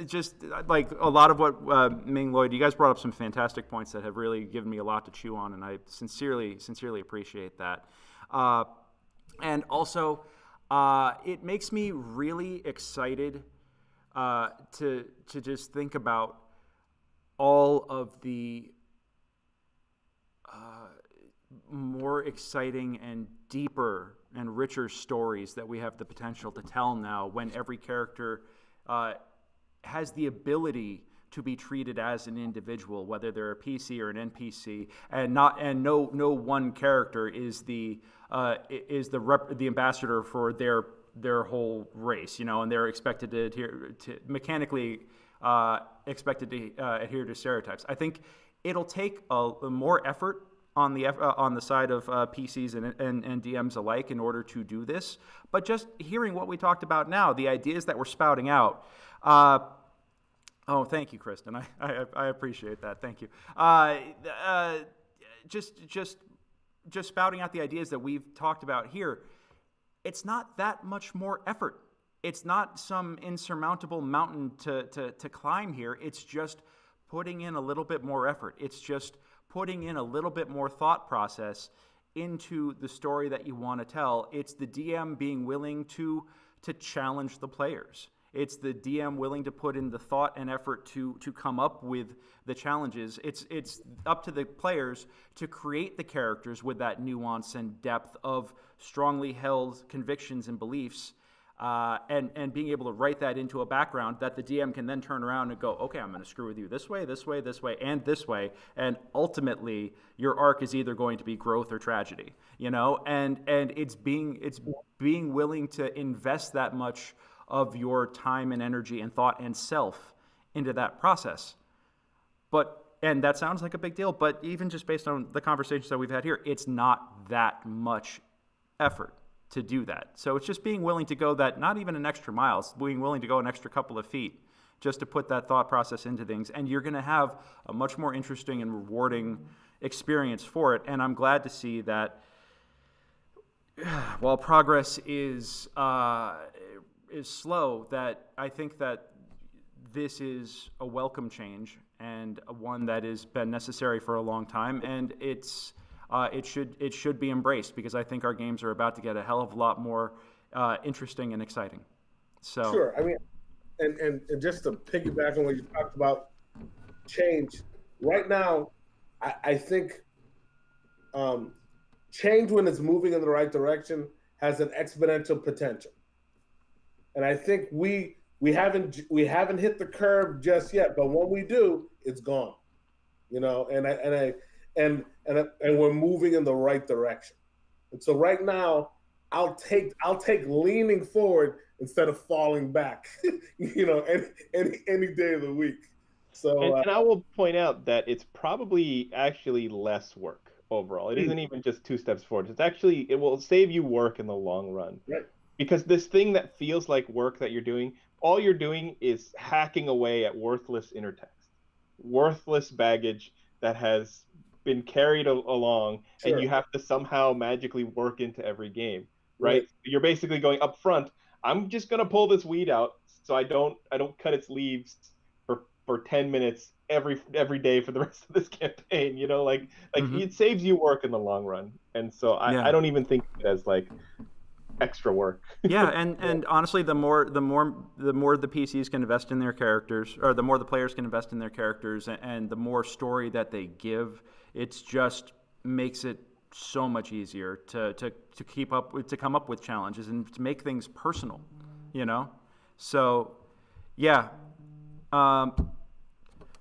just like a lot of what Ming, Lloyd, you guys brought up some fantastic points that have really given me a lot to chew on, and I sincerely appreciate that, and also it makes me really excited to just think about all of the more exciting and deeper and richer stories that we have the potential to tell now, when every character has the ability to be treated as an individual, whether they're a PC or an NPC, and no one character is the ambassador for their whole race, and they're expected to adhere to mechanically expected to adhere to stereotypes. I think it'll take more effort on the side of PCs and DMs alike in order to do this. But just hearing what we talked about now, the ideas that we're spouting out. Oh, thank you, Kristen. I appreciate that. Thank you. Just spouting out the ideas that we've talked about here. It's not that much more effort. It's not some insurmountable mountain to climb here. It's just putting in a little bit more effort. It's just putting in a little bit more thought process into the story that you want to tell. It's the DM being willing to challenge the players. It's the DM willing to put in the thought and effort to come up with the challenges. It's up to the players to create the characters with that nuance and depth of strongly held convictions and beliefs, and being able to write that into a background that the DM can then turn around and go, okay, I'm going to screw with you this way, this way, this way, and this way, and ultimately your arc is either going to be growth or tragedy, and it's being willing to invest that much of your time and energy and thought and self into that process. And that sounds like a big deal, but even just based on the conversations that we've had here, it's not that much effort to do that. So it's just being willing to go that, not even an extra mile, it's being willing to go an extra couple of feet just to put that thought process into things. And you're going to have a much more interesting and rewarding experience for it. And I'm glad to see that while progress is slow, that I think that this is a welcome change and one that has been necessary for a long time, and it should be embraced, because I think our games are about to get a hell of a lot more interesting and exciting. So sure, I mean, and just to piggyback on what you talked about, change. Right now, I think change, when it's moving in the right direction, has an exponential potential. And I think we haven't hit the curve just yet, but when we do, it's gone. And we're moving in the right direction. And so right now, I'll take leaning forward instead of falling back, any day of the week. So and I will point out that it's probably actually less work overall. It isn't even just 2 steps forward. It will save you work in the long run. Right. Because this thing that feels like work that you're doing, all you're doing is hacking away at worthless inner text, worthless baggage that has been carried along, sure. And you have to somehow magically work into every game, right? You're basically going up front, I'm just going to pull this weed out so I don't cut its leaves for 10 minutes every day for the rest of this campaign, mm-hmm. It saves you work in the long run. And so I don't even think of it as like extra work. Yeah, and honestly, the more the PCs can invest in their characters, or the more the players can invest in their characters, and the more story that they give, it's just makes it so much easier to keep up with, to come up with challenges and to make things personal, So, yeah.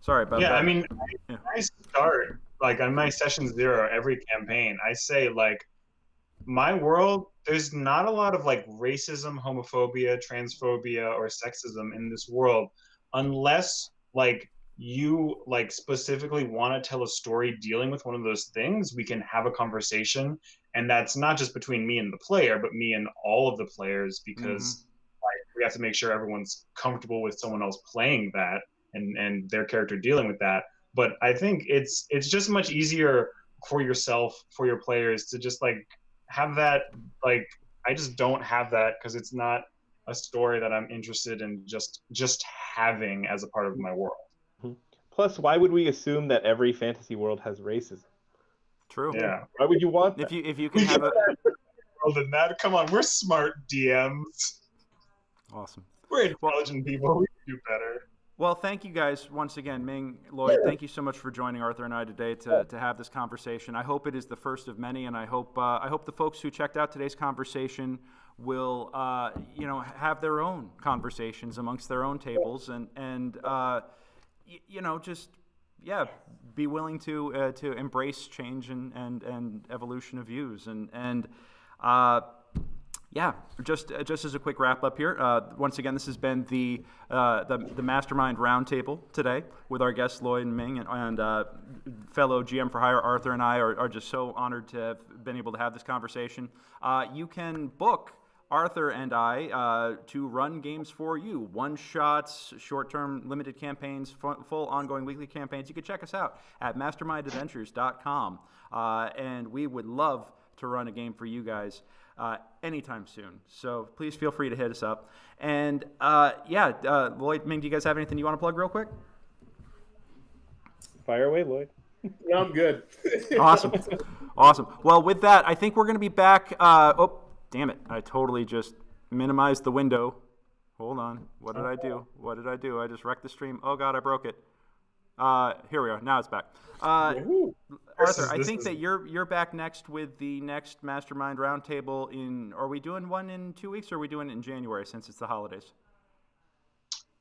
Sorry about that. Yeah, I mean, I start on my session 0 every campaign. I say my world, there's not a lot of racism, homophobia, transphobia, or sexism in this world, unless you specifically want to tell a story dealing with one of those things. We can have a conversation, and that's not just between me and the player, but me and all of the players, because we have to make sure everyone's comfortable with someone else playing that and their character dealing with that. But I think it's just much easier for yourself, for your players, to just have that. I just don't have that because it's not a story that I'm interested in just having as a part of my world. Plus, why would we assume that every fantasy world has racism? True. Yeah. Why would you want that? If you can have a world than that, come on, we're smart DMs. Awesome. We're intelligent people. We can do better. Well, thank you guys once again, Ming, Lloyd. Thank you so much for joining Arthur and I today to have this conversation. I hope it is the first of many, and I hope the folks who checked out today's conversation will have their own conversations amongst their own tables, and just be willing to embrace change and evolution of views and. Just as a quick wrap up here. Once again, this has been the Mastermind Roundtable today with our guests Lloyd and Ming, and fellow GM for Hire Arthur and I are just so honored to have been able to have this conversation. You can book Arthur and I to run games for you, one-shots, short-term limited campaigns, full ongoing weekly campaigns. You can check us out at mastermindadventures.com, and we would love to run a game for you guys anytime soon. So please feel free to hit us up. And Lloyd, Ming, do you guys have anything you want to plug real quick? Fire away, Lloyd. No, I'm good. Awesome. Well, with that, I think we're going to be back. Oh, damn it. I totally just minimized the window. Hold on. What did I do? I just wrecked the stream. Oh, God, I broke it. Here we are. Now it's back. Arthur, I think that you're back next with the next Mastermind Roundtable in. Are we doing one in 2 weeks, or are we doing it in January since it's the holidays?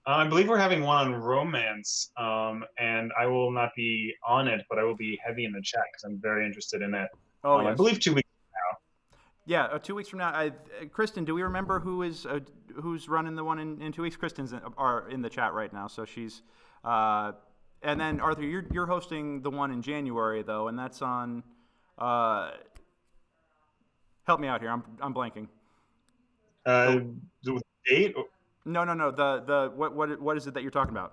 I believe we're having one on romance, and I will not be on it, but I will be heavy in the chat because I'm very interested in it. Oh, yes. I believe 2 weeks from now. Yeah, 2 weeks from now. Kristen, do we remember who's running the one in 2 weeks? Kristen's in the chat right now, so she's. And then Arthur, you're hosting the one in January though, and that's on. Help me out here. I'm blanking. The date? No. The what is it that you're talking about?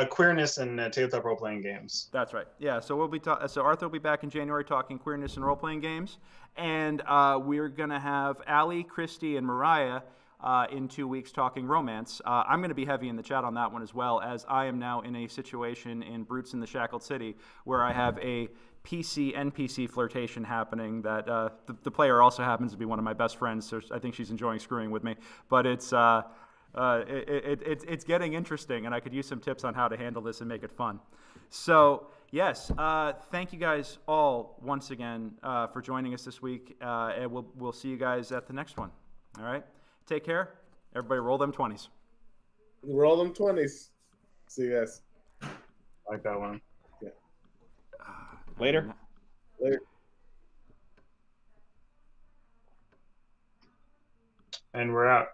Queerness and tabletop role playing games. That's right. Yeah. So we'll be so Arthur will be back in January talking queerness and role playing games, and we're gonna have Allie, Christy, and Mariah. In 2 weeks talking romance. I'm going to be heavy in the chat on that one as well, as I am now in a situation in Brutes in the Shackled City where I have a PC-NPC flirtation happening that the player also happens to be one of my best friends, so I think she's enjoying screwing with me. But it's getting interesting, and I could use some tips on how to handle this and make it fun. So, yes, thank you guys all once again for joining us this week, and we'll see you guys at the next one. All right? Take care. Everybody roll them 20s. Roll them 20s. See you guys. I like that one. Yeah. Later. And we're out.